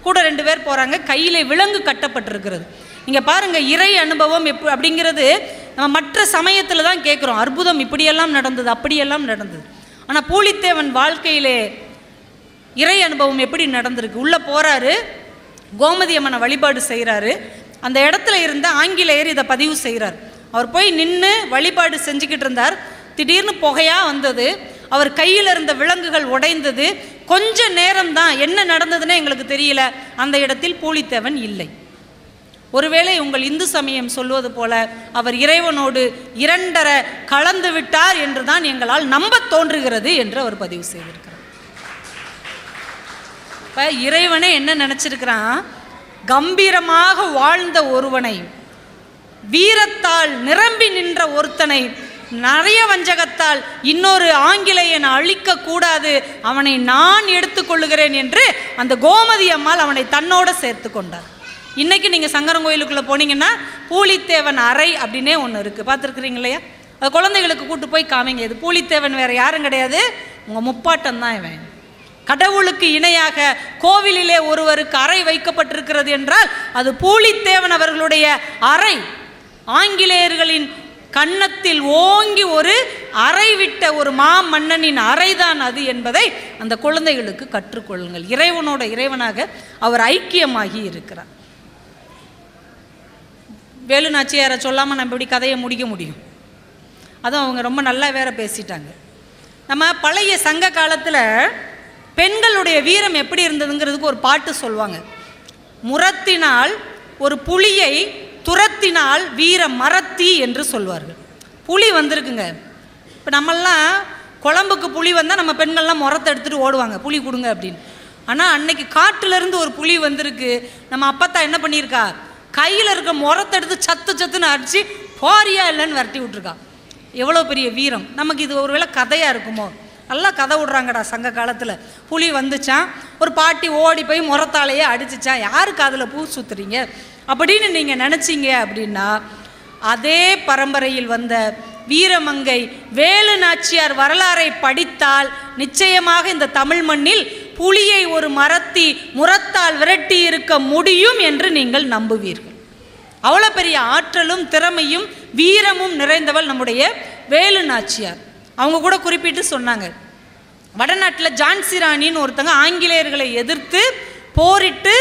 கூட 2 பேர் போகிறாங்க. கையில் விலங்கு கட்டப்பட்டிருக்கிறது. நீங்கள் பாருங்கள், இறை அனுபவம் அப்படிங்கிறது நம்ம மற்ற சமயத்தில் தான் கேட்குறோம். அற்புதம் இப்படியெல்லாம் நடந்தது, அப்படியெல்லாம் நடந்தது. ஆனால் பூலித்தேவன் வாழ்க்கையிலே இறை அனுபவம் எப்படி நடந்திருக்கு? உள்ளே போகிறாரு, கோமதி அம்மனை வழிபாடு செய்கிறாரு. அந்த இடத்துல இருந்த ஆங்கிலேயர் இதை பதிவு செய்கிறார். அவர் போய் நின்று வழிபாடு செஞ்சுக்கிட்டு இருந்தார். திடீர்னு புகையாக வந்தது. அவர் கையில் இருந்த விலங்குகள் உடைந்தது. கொஞ்ச நேரம் தான், என்ன நடந்ததுன்னு எங்களுக்கு தெரியல. அந்த இடத்தில் பூலித்தேவன் இல்லை. ஒருவேளை உங்கள் இந்து சமயம் சொல்வது போல அவர் இறைவனோடு 2.5 கலந்து விட்டார் என்று தான் எங்களால் நம்ப தோன்றுகிறது என்று அவர் பதிவு செய்திருக்கிறார். இப்போ இறைவனே என்ன நினச்சிருக்கிறான்? கம்பீரமாக வாழ்ந்த ஒருவனை, வீரத்தால் நிரம்பி நின்ற ஒருத்தனை நிறைய வஞ்சகத்தால் இன்னொரு ஆங்கிலேயன் அழிக்கக்கூடாது, அவனை நான் எடுத்துக்கொள்ளுகிறேன் என்று அந்த கோமதி அம்மாள் அவனை தன்னோடு சேர்த்து கொண்டார். இன்றைக்கி நீங்கள் சங்கரன் கோயிலுக்குள்ளே போனீங்கன்னா பூலித்தேவன் அறை அப்படின்னே ஒன்று இருக்குது, பார்த்துருக்குறீங்க இல்லையா? அது குழந்தைகளுக்கு கூட்டு போய் காமிங்க. இது பூலித்தேவன் வேறு யாரும் கிடையாது, உங்கள் முப்பாட்டம் தான் இவன். கடவுளுக்கு இணையாக கோவிலிலே ஒருவருக்கு அறை வைக்கப்பட்டிருக்கிறது என்றால் அது பூலித்தேவன் அவர்களுடைய அறை. ஆங்கிலேயர்களின் கன்னத்தில் ஓங்கி ஒரு அறை விட்ட ஒரு மாமன்னனின் அறைதான் அது என்பதை அந்த குழந்தைகளுக்கு கற்றுக்கொள்ளுங்கள். இறைவனோட இறைவனாக அவர் ஐக்கியமாகி இருக்கிறார். வேலு நாச்சியாரை சொல்லாமல் நம்ம இப்படி கதையை முடிக்க முடியும்? அதுவும் அவங்க ரொம்ப நல்லா வேற பேசிட்டாங்க. நம்ம பழைய சங்க காலத்தில் பெண்களுடைய வீரம் எப்படி இருந்ததுங்கிறதுக்கு ஒரு பாட்டு சொல்லுவாங்க. முரத்தினால் ஒரு புலியை துரத்தினால் வீர மரத்தி என்று சொல்வார்கள். புலி வந்திருக்குங்க. இப்போ நம்மெல்லாம் குழம்புக்கு புலி வந்தால் நம்ம பெண்கள்லாம் முரத்தை எடுத்துகிட்டு ஓடுவாங்க, புலி கொடுங்க அப்படின்னு. ஆனால் அன்னைக்கு காட்டிலேருந்து ஒரு புலி வந்திருக்கு. நம்ம அப்பத்தா என்ன பண்ணியிருக்கா, கையில் இருக்க முரத்தை எடுத்து சத்துன்னு அடித்து போரியா இல்லைன்னு விரட்டி விட்ருக்கா. எவ்வளோ பெரிய வீரம்! நமக்கு இது ஒரு வேளை கதையாக இருக்குமோ? நல்லா கதை விட்றாங்கடா. சங்க காலத்தில் புலி வந்துச்சான், ஒரு பாட்டி ஓடி போய் முரத்தாலேயே அடிச்சிச்சான், யாருக்கு அதில் பூ சுற்றுறீங்க அப்படின்னு நீங்கள் நினச்சிங்க அப்படின்னா, அதே பரம்பரையில் வந்த வீரமங்கை வேலு நாச்சியார் வரலாறை படித்தால் நிச்சயமாக இந்த தமிழ் மண்ணில் புலியை ஒரு மரத்தி முரத்தால் விரட்டி இருக்க முடியும் என்று நீங்கள் நம்புவீர்கள். அவ்வளோ பெரிய ஆற்றலும் திறமையும் வீரமும் நிறைந்தவள் நம்முடைய வேலு நாச்சியார். அவங்க கூட குறிப்பிட்டு சொன்னாங்க, வடநாட்டில் ஜான்சி ராணின்னு ஒருத்தங்க ஆங்கிலேயர்களை எதிர்த்து போரிட்டு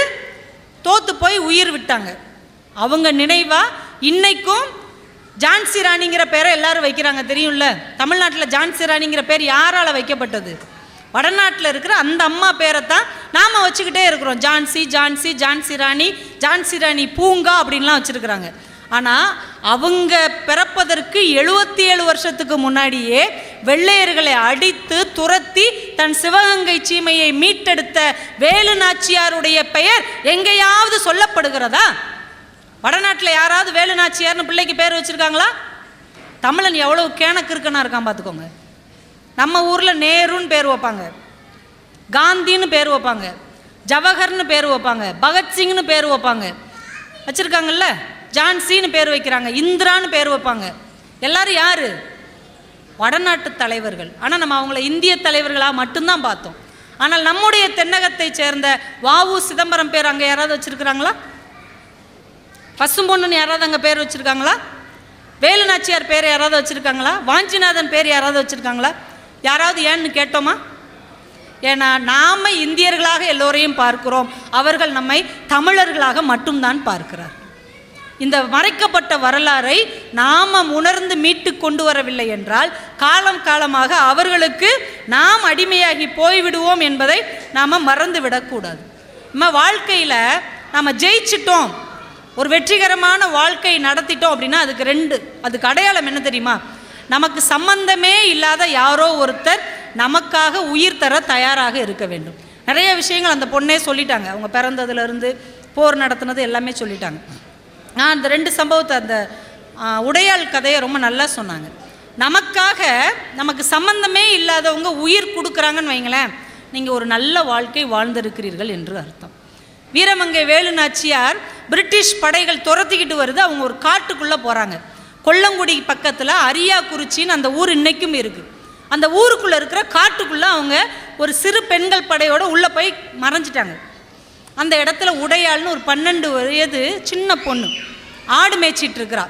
தோத்து போய் உயிர் விட்டாங்க. அவங்க நினைவா இன்னைக்கும் ஜான்சி ராணிங்கிற பேரை எல்லாரும் வைக்கிறாங்க, தெரியும்ல? தமிழ்நாட்டில் ஜான்சி ராணிங்கிற பேர் யாரால் வைக்கப்பட்டது? வடநாட்டில் இருக்கிற அந்த அம்மா பேரை தான் நாம் வச்சுக்கிட்டே இருக்கிறோம். ஜான்சி ஜான்சி ஜான்சி ராணி, ஜான்சி ராணி பூங்கா அப்படின்லாம் வச்சுருக்குறாங்க. ஆனால் அவங்க பிறப்பதற்கு 77 வருஷத்துக்கு முன்னாடியே வெள்ளையர்களை அடித்து துரத்தி தன் சிவகங்கை சீமையை மீட்டெடுத்த வேலு நாச்சியாருடைய பெயர் எங்கேயாவது சொல்லப்படுகிறதா? வடநாட்டில் யாராவது வேலு நாச்சியார்னு பிள்ளைக்கு பேர் வச்சுருக்காங்களா? தமிழன் எவ்வளோ கேணக்கு இருக்குன்னா இருக்கான் பார்த்துக்கோங்க. நம்ம ஊரில் நேருன்னு பேர் வைப்பாங்க, காந்தின்னு பேர் வைப்பாங்க, ஜவஹர்னு பேர் வைப்பாங்க, பகத்சிங்னு பேர் வைப்பாங்க, வச்சுருக்காங்கல்ல, ஜான்சின்னு பேர் வைக்கிறாங்க, இந்திரான்னு பேர் வைப்பாங்க. எல்லாரும் யார்? வடநாட்டு தலைவர்கள். ஆனால் நம்ம அவங்கள இந்திய தலைவர்களாக மட்டும்தான் பார்த்தோம். ஆனால் நம்முடைய தென்னகத்தை சேர்ந்த வாவு சிதம்பரம் பேர் அங்கே யாராவது வச்சுருக்கிறாங்களா? பசும்பொண்ணுன்னு யாராவது அங்கே பேர் வச்சுருக்காங்களா? வேலு நாச்சியார் பேர் யாராவது வச்சுருக்காங்களா? வாஞ்சிநாதன் பேர் யாராவது வச்சுருக்காங்களா? யாராவது ஏன்னு கேட்டோமா? ஏன்னா நாம் இந்தியர்களாக எல்லோரையும் பார்க்கிறோம், அவர்கள் நம்மை தமிழர்களாக மட்டும்தான் பார்க்கிறார். இந்த மறைக்கப்பட்ட வரலாறை நாம் உணர்ந்து மீட்டு கொண்டு வரவில்லை என்றால் காலம் காலமாக அவர்களுக்கு நாம் அடிமையாகி போய்விடுவோம் என்பதை நாம் மறந்து விடக்கூடாது. நம்ம வாழ்க்கையில் நாம் ஜெயிச்சிட்டோம், ஒரு வெற்றிகரமான வாழ்க்கை நடத்திட்டோம் அப்படின்னா அதுக்கு அடையாளம் என்ன தெரியுமா? நமக்கு சம்பந்தமே இல்லாத யாரோ ஒருத்தர் நமக்காக உயிர் தர தயாராக இருக்க வேண்டும். நிறைய விஷயங்கள் அந்த பொண்ணே சொல்லிட்டாங்க, அவங்க பிறந்ததுலேருந்து போர் நடத்துனது எல்லாமே சொல்லிட்டாங்க. நான் அந்த 2 சம்பவத்தை, அந்த உடையாள் கதையை ரொம்ப நல்லா சொன்னாங்க. நமக்கு சம்பந்தமே இல்லாதவங்க உயிர் கொடுக்குறாங்கன்னு வைங்களேன், நீங்கள் ஒரு நல்ல வாழ்க்கை வாழ்ந்திருக்கிறீர்கள் என்று அர்த்தம். வீரமங்கை வேலு நாச்சியார் பிரிட்டிஷ் படைகள் துரத்திக்கிட்டு வருது, அவங்க ஒரு காட்டுக்குள்ளே போகிறாங்க. கொல்லங்குடி பக்கத்தில் அரியாக்குறிச்சின்னு அந்த ஊர் இன்றைக்கும் இருக்குது. அந்த ஊருக்குள்ளே இருக்கிற காட்டுக்குள்ளே அவங்க ஒரு சிறு பெண்கள் படையோடு உள்ளே போய் மறைஞ்சிட்டாங்க. அந்த இடத்துல உடையாள்னு ஒரு 12 வயது சின்ன பொண்ணு ஆடு மேய்ச்சிட்டு இருக்கிறா.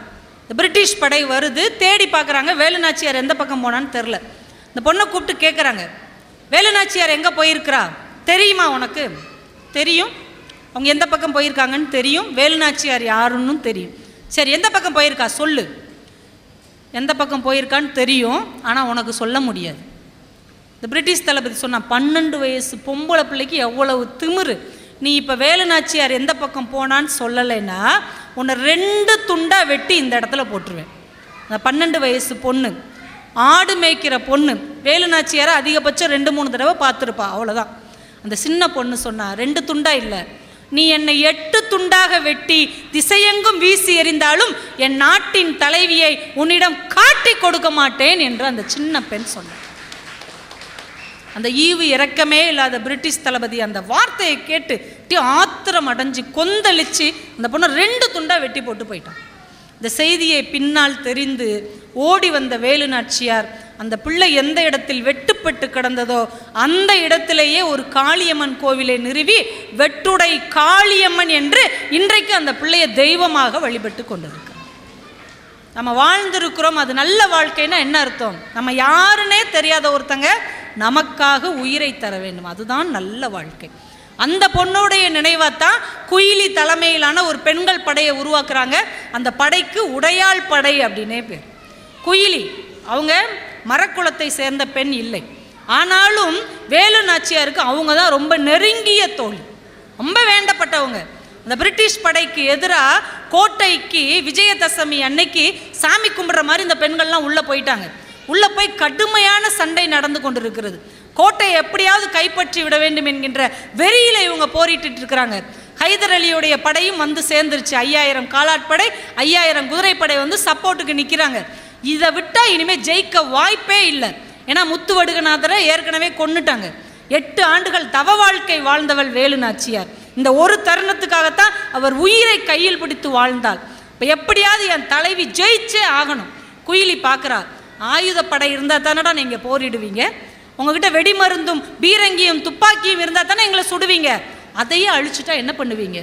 பிரிட்டிஷ் படை வருது, தேடி பார்க்குறாங்க, வேலுநாச்சியார் எந்த பக்கம் போனான்னு தெரில. இந்த பொண்ணை கூப்பிட்டு கேட்குறாங்க, வேலுநாச்சியார் எங்கே போயிருக்கிறா தெரியுமா உனக்கு? தெரியும். அவங்க எந்த பக்கம் போயிருக்காங்கன்னு தெரியும், வேலுநாச்சியார் யாருன்னு தெரியும். சரி, எந்த பக்கம் போயிருக்கா சொல்லு. எந்த பக்கம் போயிருக்கான்னு தெரியும், ஆனால் உனக்கு சொல்ல முடியாது. இந்த பிரிட்டிஷ் தளபதி சொன்னான், 12 வயசு பொம்பளை பிள்ளைக்கு எவ்வளவு திமிரு. நீ இப்போ வேலுநாச்சியார் எந்த பக்கம் போனான்னு சொல்லலைன்னா உன்னை 2 துண்டாக வெட்டி இந்த இடத்துல போட்டுருவேன். அந்த 12 வயசு பொண்ணு, ஆடு மேய்க்கிற பொண்ணு, வேலுநாச்சியாரை அதிகபட்சம் 2-3 தடவை பார்த்துருப்பா, அவ்வளோதான். அந்த சின்ன பொண்ணு சொன்னா, 2 துண்டா இல்லை, நீ என்னை 8 துண்டாக வெட்டி திசையெங்கும் வீசி எறிந்தாலும் என் நாட்டின் தலைவியை உன்னிடம் காட்டி கொடுக்க மாட்டேன் என்று அந்த சின்ன பெண் சொன்னார். அந்த ஈவு இரக்கமே இல்லாத பிரிட்டிஷ் தளபதி அந்த வார்த்தையை கேட்டு ஆத்திரம் அடைஞ்சு கொந்தளிச்சு அந்த பொண்ணை 2 துண்டா வெட்டி போட்டு போயிட்டான். இந்த செய்தியை பின்னால் தெரிந்து ஓடி வந்த வேலு நாச்சியார் அந்த பிள்ளை எந்த இடத்தில் வெட்டுப்பட்டு கிடந்ததோ அந்த இடத்திலேயே ஒரு காளியம்மன் கோவிலை நிறுவி வெட்டுடை காளியம்மன் என்று இன்றைக்கு அந்த பிள்ளையை தெய்வமாக வழிபட்டு கொண்டிருக்கிறோம். நம்ம வாழ்ந்திருக்கிறோம். அது நல்ல வாழ்க்கைன்னா என்ன அர்த்தம்? நம்ம யாருன்னே தெரியாத ஒருத்தங்க நமக்காக உயிரை தர வேண்டும், அதுதான் நல்ல வாழ்க்கை. அந்த பொண்ணுடைய நினைவாத்தான் குயிலி தலைமையிலான ஒரு பெண்கள் படையை உருவாக்குறாங்க. அந்த படைக்கு உடையாள் படை அப்படின்னே பேர். குயிலி அவங்க மரக்குளத்தை சேர்ந்த பெண் இல்லை, ஆனாலும் வேலு நாச்சியாருக்கு அவங்க தான் ரொம்ப நெருங்கிய தோழி, ரொம்ப வேண்டப்பட்டவங்க. அந்த பிரிட்டிஷ் படைக்கு எதிராக கோட்டைக்கு விஜயதசமி அன்னைக்கு சாமி கும்பிட்ற மாதிரி இந்த பெண்கள்லாம் உள்ளே போயிட்டாங்க. உள்ளே போய் கடுமையான சண்டை நடந்து கொண்டு இருக்கிறது. கோட்டையை எப்படியாவது கைப்பற்றி விட வேண்டும் என்கின்ற வெறியில இவங்க போரிட்டு இருக்கிறாங்க. ஹைதர் அலியுடைய படையும் வந்து சேர்ந்துருச்சு. 5000 காலாட்படை, 5000 குதிரைப்படை வந்து சப்போர்ட்டுக்கு நிற்கிறாங்க. இதை விட்டால் இனிமேல் ஜெயிக்க வாய்ப்பே இல்லை. ஏன்னா முத்துவடுகநாதரை ஏற்கனவே கொன்னுட்டாங்க. 8 ஆண்டுகள் தவ வாழ்க்கை வாழ்ந்தவள் வேலு நாச்சியார். இந்த ஒரு தருணத்துக்காகத்தான் அவர் உயிரை கையில் பிடித்து வாழ்ந்தாள். இப்போ எப்படியாவது என் தலைவி ஜெயிச்சே ஆகணும். குயிலி பார்க்குறா, ஆயுதப்படை இருந்தால் தானடா நீங்கள் போரிடுவீங்க, உங்ககிட்ட வெடிமருந்தும் பீரங்கியும் துப்பாக்கியும் இருந்தால் தானே எங்களை சுடுவீங்க, அதையே அழிச்சுட்டா என்ன பண்ணுவீங்க?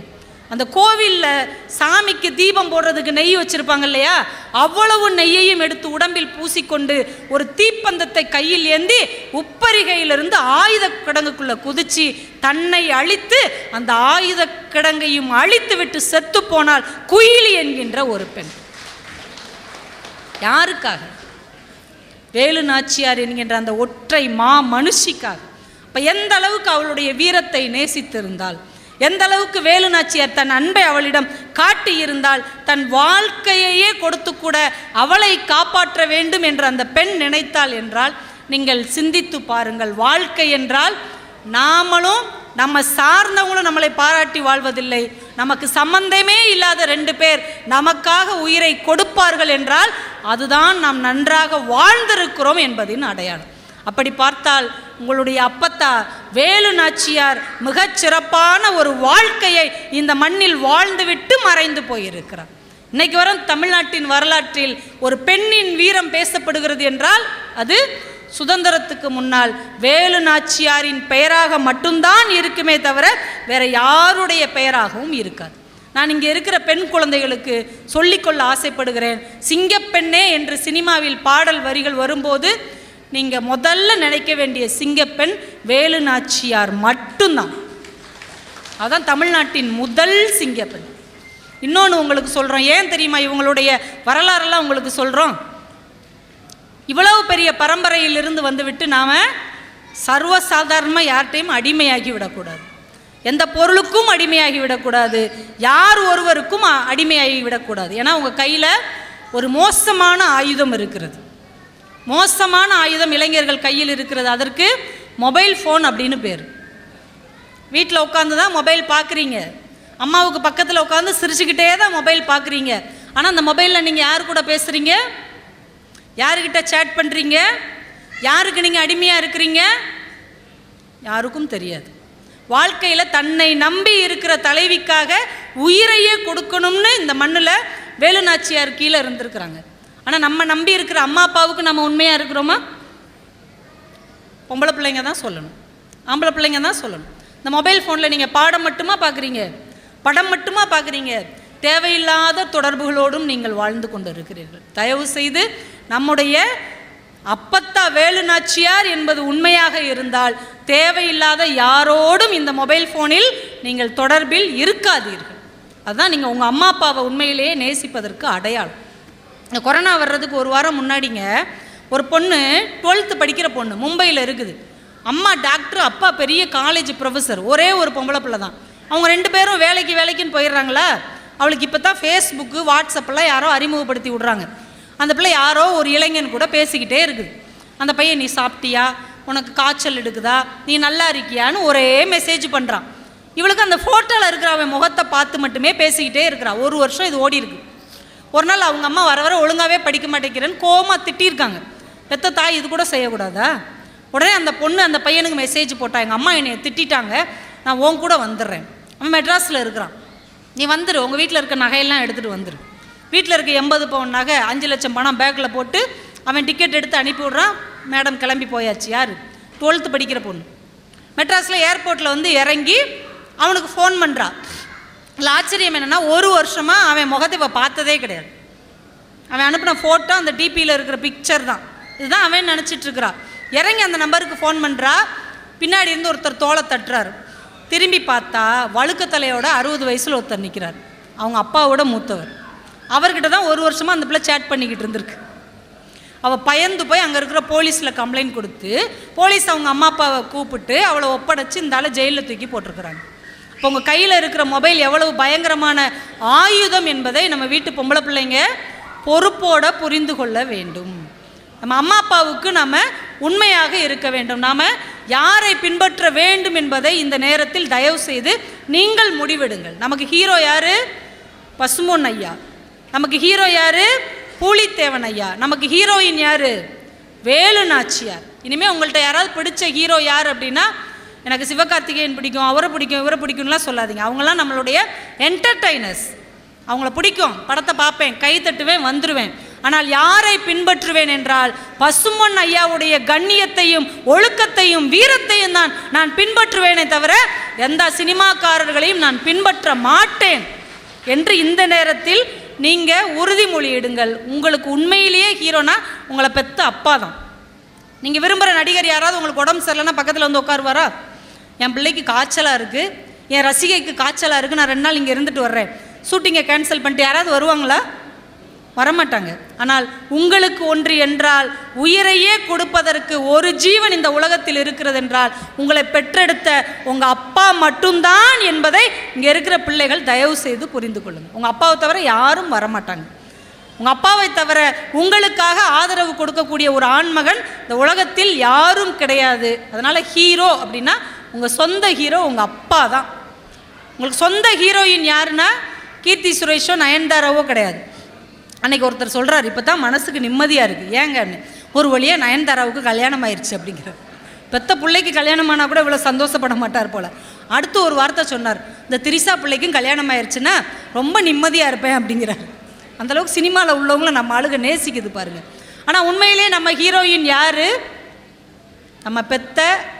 அந்த கோவிலில் சாமிக்கு தீபம் போடுறதுக்கு நெய் வச்சுருப்பாங்க இல்லையா, அவ்வளவு நெய்யையும் எடுத்து உடம்பில் பூசிக்கொண்டு ஒரு தீப்பந்தத்தை கையில் ஏந்தி உப்பரிகையிலிருந்து ஆயுத கிடங்குக்குள்ளே குதிச்சு தன்னை அழித்து அந்த ஆயுத கிடங்கையும் அழித்து விட்டு செத்து போனால் குயிலி என்கின்ற ஒரு பெண். யாருக்காக? வேலு நாச்சியார் என்கின்ற அந்த ஒற்றை மனுஷிக்காக. இப்போ எந்த அளவுக்கு அவளுடைய வீரத்தை நேசித்திருந்தால், எந்த அளவுக்கு வேலு நாச்சியார் தன் அன்பை அவளிடம் காட்டியிருந்தால், தன் வாழ்க்கையையே கொடுத்து கூட அவளை காப்பாற்ற வேண்டும் என்று அந்த பெண் நினைத்தாள் என்றால் நீங்கள் சிந்தித்து பாருங்கள். வாழ்க்கை என்றால் நாமளும் நம்ம சார்ந்தவங்களும் நம்மளை பாராட்டி வாழ்வதில்லை. நமக்கு சம்பந்தமே இல்லாத 2 பேர் நமக்காக உயிரை கொடுப்பார்கள் என்றால் அதுதான் நாம் நன்றாக வாழ்ந்திருக்கிறோம் என்பதின் அடையாளம். அப்படி பார்த்தால் உங்களுடைய அப்பத்தா வேலு நாச்சியார் மிகச்சிறப்பான ஒரு வாழ்க்கையை இந்த மண்ணில் வாழ்ந்துவிட்டு மறைந்து போயிருக்கிறார். இன்னைக்கு வரும் தமிழ்நாட்டின் வரலாற்றில் ஒரு பெண்ணின் வீரம் பேசப்படுகிறது என்றால் அது சுதந்திரத்துக்கு முன்னால் வேலு நாச்சியாரின் பெயராக மட்டும்தான் இருக்குமே தவிர வேற யாருடைய பெயராகவும் இருக்காது. நான் இங்கே இருக்கிற பெண் குழந்தைகளுக்கு சொல்லிக்கொள்ள ஆசைப்படுகிறேன், சிங்கப்பெண்ணே என்று சினிமாவில் பாடல் வரிகள் வரும்போது நீங்கள் முதல்ல நினைக்க வேண்டிய சிங்கப்பெண் வேலு நாச்சியார் மட்டும்தான். அதுதான் தமிழ்நாட்டின் முதல் சிங்கப்பெண். இன்னொன்று உங்களுக்கு சொல்கிறோம், ஏன் தெரியுமா இவங்களுடைய வரலாறெல்லாம் உங்களுக்கு சொல்கிறோம்? இவ்வளவு பெரிய பரம்பரையிலிருந்து வந்துவிட்டு நாம் சர்வசாதாரணமாக யார்கிட்டையும் அடிமையாகி விடக்கூடாது, எந்த பொருளுக்கும் அடிமையாகி விடக்கூடாது, யார் ஒருவருக்கும் அடிமையாகி விடக்கூடாது. ஏன்னா உங்கள் கையில் ஒரு மோசமான ஆயுதம் இருக்கிறது, மோசமான ஆயுதம் இளைஞர்கள் கையில் இருக்கிறது. அதற்கு மொபைல் ஃபோன் அப்படின்னு பேர். வீட்டில் உட்காந்து தான் மொபைல் பார்க்குறீங்க, அம்மாவுக்கு பக்கத்தில் உட்காந்து சிரிச்சுக்கிட்டே தான் மொபைல் பார்க்குறீங்க. ஆனால் அந்த மொபைலில் நீங்கள் யார் கூட பேசுகிறீங்க, யாருக்கிட்ட சேட் பண்ணுறீங்க, யாருக்கு நீங்கள் அடிமையாக இருக்கிறீங்க, யாருக்கும் தெரியாது. வாழ்க்கையில் தன்னை நம்பி இருக்கிற தலைவிக்காக உயிரையே கொடுக்கணும்னு இந்த மண்ணில் வேலு நாச்சியார் கீழே இருந்திருக்கிறாங்க. ஆனால் நம்ம நம்பி இருக்கிற அம்மா அப்பாவுக்கு நம்ம உண்மையாக இருக்கிறோமா? பொம்பளை பிள்ளைங்க தான் சொல்லணும், ஆம்பளை பிள்ளைங்க தான் சொல்லணும். இந்த மொபைல் ஃபோனில் நீங்கள் பாடம் மட்டுமா பார்க்குறீங்க, படம் மட்டுமா பார்க்குறீங்க, தேவையில்லாத தொடர்புகளோடும் நீங்கள் வாழ்ந்து கொண்டு இருக்கிறீர்கள். தயவு செய்து நம்முடைய அப்பத்தா வேலு நாச்சியார் என்பது உண்மையாக இருந்தால் தேவையில்லாத யாரோடும் இந்த மொபைல் ஃபோனில் நீங்கள் தொடர்பில் இருக்காதீர்கள். அதுதான் நீங்கள் உங்கள் அம்மா அப்பாவை உண்மையிலேயே நேசிப்பதற்கு அடையாளம். இந்த கொரோனா வர்றதுக்கு ஒரு வாரம் முன்னாடிங்க ஒரு பொண்ணு 12th படிக்கிற பொண்ணு மும்பையில் இருக்குது. அம்மா டாக்டர், அப்பா பெரிய காலேஜ் ப்ரொஃபஸர், ஒரே ஒரு பொம்பளை பிள்ளை தான். அவங்க 2 பேரும் வேலைக்குன்னு போயிடுறாங்களா. அவளுக்கு இப்போ தான் ஃபேஸ்புக்கு வாட்ஸ்அப்பெல்லாம் யாரோ அறிமுகப்படுத்தி விட்றாங்க. அந்த பிள்ளை யாரோ ஒரு இளைஞன் கூட பேசிக்கிட்டே இருக்குது. அந்த பையன் நீ சாப்பிட்டியா, உனக்கு காய்ச்சல் எடுக்குதா, நீ நல்லா இருக்கியான்னு ஒரே மெசேஜ் பண்ணுறான். இவளுக்கு அந்த ஃபோட்டோவில் இருக்கிற அவன் முகத்தை பார்த்து மட்டுமே பேசிக்கிட்டே இருக்கிறான். 1 வருஷம் இது ஓடி இருக்கு. ஒரு நாள் அவங்க அம்மா வர ஒழுங்காகவே படிக்க மாட்டேங்கிறேன்னு கோவமாக திட்டியிருக்காங்க. பெத்த தாய் இது கூட செய்யக்கூடாதா? உடனே அந்த பொண்ணு அந்த பையனுக்கு மெசேஜ் போட்டா, எங்கள் அம்மா என்னை திட்டாங்க, நான் உன் கூட வந்துடுறேன். அவன் மெட்ராஸில் இருக்கிறான், நீ வந்துடு, உங்கள் வீட்டில் இருக்க நகையெல்லாம் எடுத்துகிட்டு வந்துடு. வீட்டில் இருக்க 80 பவுன் நகை 5 லட்சம் பணம் பேக்கில் போட்டு அவன் டிக்கெட் எடுத்து அனுப்பி விட்றான். மேடம் கிளம்பி போயாச்சு. யார்? 12th படிக்கிற பொண்ணு. மெட்ராஸில் ஏர்போர்ட்டில் வந்து இறங்கி அவனுக்கு ஃபோன் பண்ணுறா. இல்லை ஆச்சரியம் என்னென்னா 1 வருஷமாக அவன் முகத்தை இப்போ பார்த்ததே கிடையாது. அவன் அனுப்பின ஃபோட்டோ அந்த டிபியில் இருக்கிற பிக்சர் தான். இதுதான் அவன் நினச்சிட்ருக்கிறா. இறங்கி அந்த நம்பருக்கு ஃபோன் பண்ணுறா. பின்னாடி இருந்து ஒருத்தர் தோலை தட்டுறாரு. திரும்பி பார்த்தா வழுக்கத்தலையோட 60 வயசில் ஒருத்தர் நிற்கிறார். அவங்க அப்பாவோட மூத்தவர். அவர்கிட்ட தான் 1 வருஷமாக அந்த பிள்ளை சேட் பண்ணிக்கிட்டு இருந்திருக்கு. அவள் பயந்து போய் அங்கே இருக்கிற போலீஸில் கம்ப்ளைண்ட் கொடுத்து போலீஸ் அவங்க அம்மா அப்பாவை கூப்பிட்டு அவளை ஒப்படைச்சி இந்த ஆளை ஜெயிலில் தூக்கி போட்டிருக்கிறாங்க. இப்போ உங்கள் கையில் இருக்கிற மொபைல் எவ்வளவு பயங்கரமான ஆயுதம் என்பதை நம்ம வீட்டு பொம்பளை பிள்ளைங்க பொறுப்போட புரிந்து கொள்ள வேண்டும். நம்ம அம்மா அப்பாவுக்கு நாம் உண்மையாக இருக்க வேண்டும். நாம் யாரை பின்பற்ற வேண்டும் என்பதை இந்த நேரத்தில் தயவு செய்து நீங்கள் முடிவெடுங்கள். நமக்கு ஹீரோ யார்? பசும்பொன் ஐயா. நமக்கு ஹீரோ யார்? பூலித்தேவன் ஐயா. நமக்கு ஹீரோயின் யார்? வேலு நாச்சியார். இனிமேல் உங்கள்கிட்ட யாராவது பிடிச்ச ஹீரோ யார் அப்படின்னா, எனக்கு சிவகார்த்திகேயன் பிடிக்கும், அவரை பிடிக்கும், இவரை பிடிக்கும்லாம் சொல்லாதீங்க. அவங்களாம் நம்மளுடைய என்டர்டைனர்ஸ். அவங்கள பிடிக்கும், படத்தை பார்ப்பேன், கை தட்டுவேன், வந்துடுவேன். ஆனால் யாரை பின்பற்றுவேன் என்றால் பசும்பொன் ஐயாவுடைய கண்ணியத்தையும் ஒழுக்கத்தையும் வீரத்தையும் தான் நான் பின்பற்றுவேனே தவிர எந்த சினிமாக்காரர்களையும் நான் பின்பற்ற மாட்டேன் என்று இந்த நேரத்தில் நீங்கள் உறுதிமொழி எடுங்கள். உங்களுக்கு உண்மையிலேயே ஹீரோனா உங்களை பெற்ற அப்பா தான். நீங்கள் விரும்புகிற நடிகர் யாராவது உங்களுக்கு உடம்பு சரியில்லைன்னா பக்கத்தில் வந்து உட்காருவாரா? என் பிள்ளைக்கு காய்ச்சலாக இருக்குது, என் ரசிகைக்கு காய்ச்சலாக இருக்குது, நான் 2 நாள் இங்கே இருந்துட்டு வர்றேன், ஷூட்டிங்கை கேன்சல் பண்ணிட்டு யாராவது வருவாங்களா? வரமாட்டாங்க. ஆனால் உங்களுக்கு ஒன்று என்றால் உயிரையே கொடுப்பதற்கு ஒரு ஜீவன் இந்த உலகத்தில் இருக்கிறது என்றால் உங்களை பெற்றெடுத்த உங்கள் அப்பா மட்டும்தான் என்பதை இங்கே இருக்கிற பிள்ளைகள் தயவு செய்து புரிந்து கொள்ளுங்கள். உங்கள் அப்பாவை தவிர யாரும் வரமாட்டாங்க. உங்கள் அப்பாவை தவிர உங்களுக்காக ஆதரவு கொடுக்கக்கூடிய ஒரு ஆண்மகன் இந்த உலகத்தில் யாரும் கிடையாது. அதனால் ஹீரோ அப்படின்னா உங்கள் சொந்த ஹீரோ உங்கள் அப்பா தான். உங்களுக்கு சொந்த ஹீரோயின் யாருன்னா கீர்த்தி சுரேஷோ நயன்தாராவோ கிடையாது. அன்றைக்கி ஒருத்தர் சொல்கிறார், இப்போ தான் மனசுக்கு நிம்மதியாக இருக்குது. ஏங்கன்னு, ஒரு வழியாக நயன்தாராவுக்கு கல்யாணம் ஆயிடுச்சு அப்படிங்கிறார். பெத்த பிள்ளைக்கு கல்யாணம் ஆனால் கூட இவ்வளோ சந்தோஷப்பட மாட்டார் போல். அடுத்து ஒரு வார்த்தை சொன்னார், இந்த திரிசா பிள்ளைக்கும் கல்யாணம் ஆயிடுச்சுன்னா ரொம்ப நிம்மதியாக இருப்பேன் அப்படிங்கிறார். அந்தளவுக்கு சினிமாவில் உள்ளவங்கள நம்ம ஆளுக நேசிக்குது பாருங்கள். ஆனால் உண்மையிலே நம்ம ஹீரோயின் யார்? நம்ம பெத்த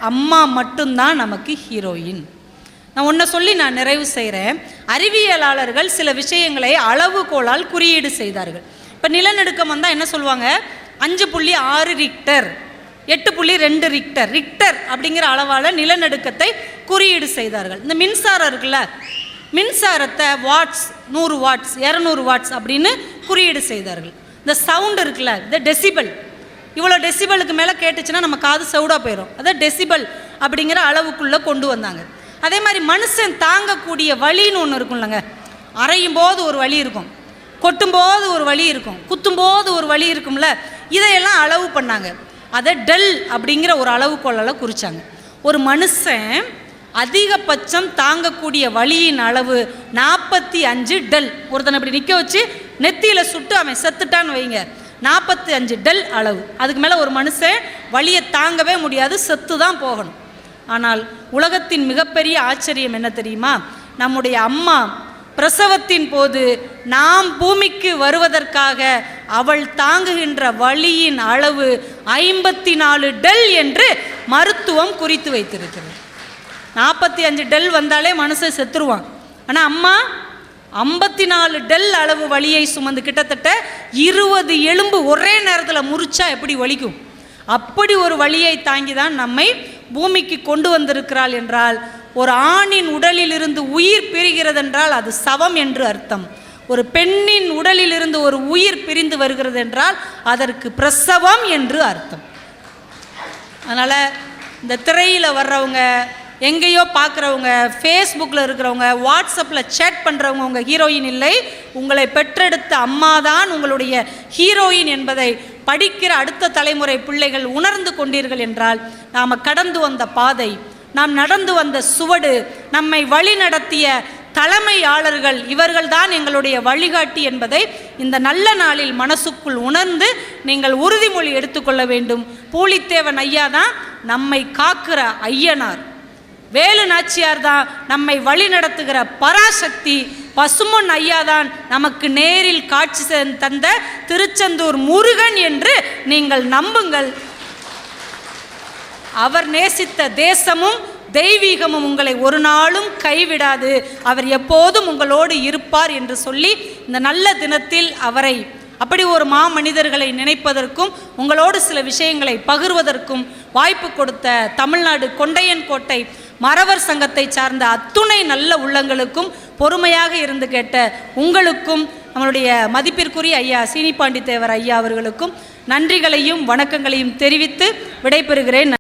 அம்மா மட்டும்தான் நமக்கு ஹீரோயின். நான் ஒன்றை சொல்லி நான் நிறைவு செய்கிறேன். அறிவியலாளர்கள் சில விஷயங்களை அளவுகோலால் குறியீடு செய்தார்கள். இப்போ நிலநடுக்கம் வந்தால் என்ன சொல்லுவாங்க? 5.6 ரிக்டர், 8.2 ரிக்டர். ரிக்டர் அப்படிங்கிற அளவால் நிலநடுக்கத்தை குறியீடு செய்தார்கள். இந்த மின்சாரம் இருக்குல்ல, மின்சாரத்தை வாட்ஸ், 100 வாட்ஸ், 200 வாட்ஸ் அப்படின்னு குறியீடு செய்தார்கள். இந்த சவுண்ட் இருக்குல்ல, இந்த டெசிபல், இவ்வளோ டெசிபலுக்கு மேலே கேட்டுச்சுன்னா நம்ம காது சவுடாக போயிடும். அதை டெசிபல் அப்படிங்கிற அளவுக்குள்ளே கொண்டு வந்தாங்க. அதே மாதிரி மனுஷன் தாங்கக்கூடிய வலின்னு ஒன்று இருக்கும்லங்க. அரையும் போது ஒரு வலி இருக்கும், கொட்டும்போது ஒரு வலி இருக்கும், குத்தும்போது ஒரு வலி இருக்கும்ல, இதையெல்லாம் அளவு பண்ணாங்க. அதை டெல் அப்படிங்கிற ஒரு அளவுகோலால் குறித்தாங்க. ஒரு மனுஷன் அதிகபட்சம் தாங்கக்கூடிய வலியின் அளவு 45 டெல். ஒருத்தனை இப்படி நிற்க வச்சு நெத்தியில் சுட்டு அவன் செத்துட்டான்னு வைங்க, 45 டெல் அளவு. அதுக்கு மேலே ஒரு மனுஷன் வலியை தாங்கவே முடியாது, செத்து தான் போகணும். ஆனால் உலகத்தின் மிகப்பெரிய ஆச்சரியம் என்ன தெரியுமா? நம்முடைய அம்மா பிரசவத்தின் போது நாம் பூமிக்கு வருவதற்காக அவள் தாங்குகின்ற வலியின் அளவு 54 டெல் என்று மருத்துவம் குறித்து வைத்திருக்கிறது. 45 டெல் வந்தாலே மனுஷன் செத்துருவான். ஆனால் அம்மா 54 டெல் அளவு வலியை சுமந்து கிட்டத்தட்ட 20 எலும்பு ஒரே நேரத்தில் முறிச்சா எப்படி வலிக்கும், அப்படி ஒரு வலியை தாங்கி தான் நம்மை பூமிக்கு கொண்டு வந்திருக்கிறாள் என்றால், ஒரு ஆணின் உடலில் இருந்து உயிர் பிரிகிறது என்றால் அது சவம் என்று அர்த்தம். ஒரு பெண்ணின் உடலில் இருந்து ஒரு உயிர் பிரிந்து வருகிறது என்றால் அதற்கு பிரசவம் என்று அர்த்தம். அதனால் இந்த திரையில் வர்றவங்க, எங்கேயோ பார்க்குறவங்க, ஃபேஸ்புக்கில் இருக்கிறவங்க, வாட்ஸ்அப்பில் சேட் பண்ணுறவங்க உங்கள் ஹீரோயின் இல்லை, உங்களை பெற்றெடுத்த அம்மா தான் உங்களுடைய ஹீரோயின் என்பதை படிக்கிற அடுத்த தலைமுறை பிள்ளைகள் உணர்ந்து கொண்டீர்கள் என்றால், நாம் கடந்து வந்த பாதை, நாம் நடந்து வந்த சுவடு, நம்மை வழி நடத்திய தலைமையாளர்கள் இவர்கள்தான் எங்களுடைய வழிகாட்டி என்பதை இந்த நல்ல நாளில் மனசுக்குள் உணர்ந்து நீங்கள் உறுதிமொழி எடுத்துக்கொள்ள வேண்டும். பூலித்தேவன் ஐயா தான் நம்மை காக்கிற ஐயனார், வேலு நாச்சியார் தான் நம்மை வழி நடத்துகிற பராசக்தி, பசுமன் ஐயா தான் நமக்கு நேரில் காட்சி தந்த திருச்செந்தூர் முருகன் என்று நீங்கள் நம்புங்கள். அவர் நேசித்த தேசமும் தெய்வீகமும் உங்களை ஒரு நாளும் கைவிடாது, அவர் எப்போதும் உங்களோடு இருப்பார் என்று சொல்லி இந்த நல்ல தினத்தில் அவரை அப்படி ஒரு மாமனிதர்களை நினைப்பதற்கும் உங்களோடு சில விஷயங்களை பகிர்வதற்கும் வாய்ப்பு கொடுத்த தமிழ்நாடு கொண்டையன்கோட்டை மறவர் சங்கத்தை சார்ந்த அத்துணை நல்ல உள்ளங்களுக்கும், பொறுமையாக இருந்து கேட்ட உங்களுக்கும், நம்மளுடைய மதிப்பிற்குரிய ஐயா சீனிப்பாண்டி தேவர் ஐயா அவர்களுக்கும் நன்றிகளையும் வணக்கங்களையும் தெரிவித்து விடைபெறுகிறேன்.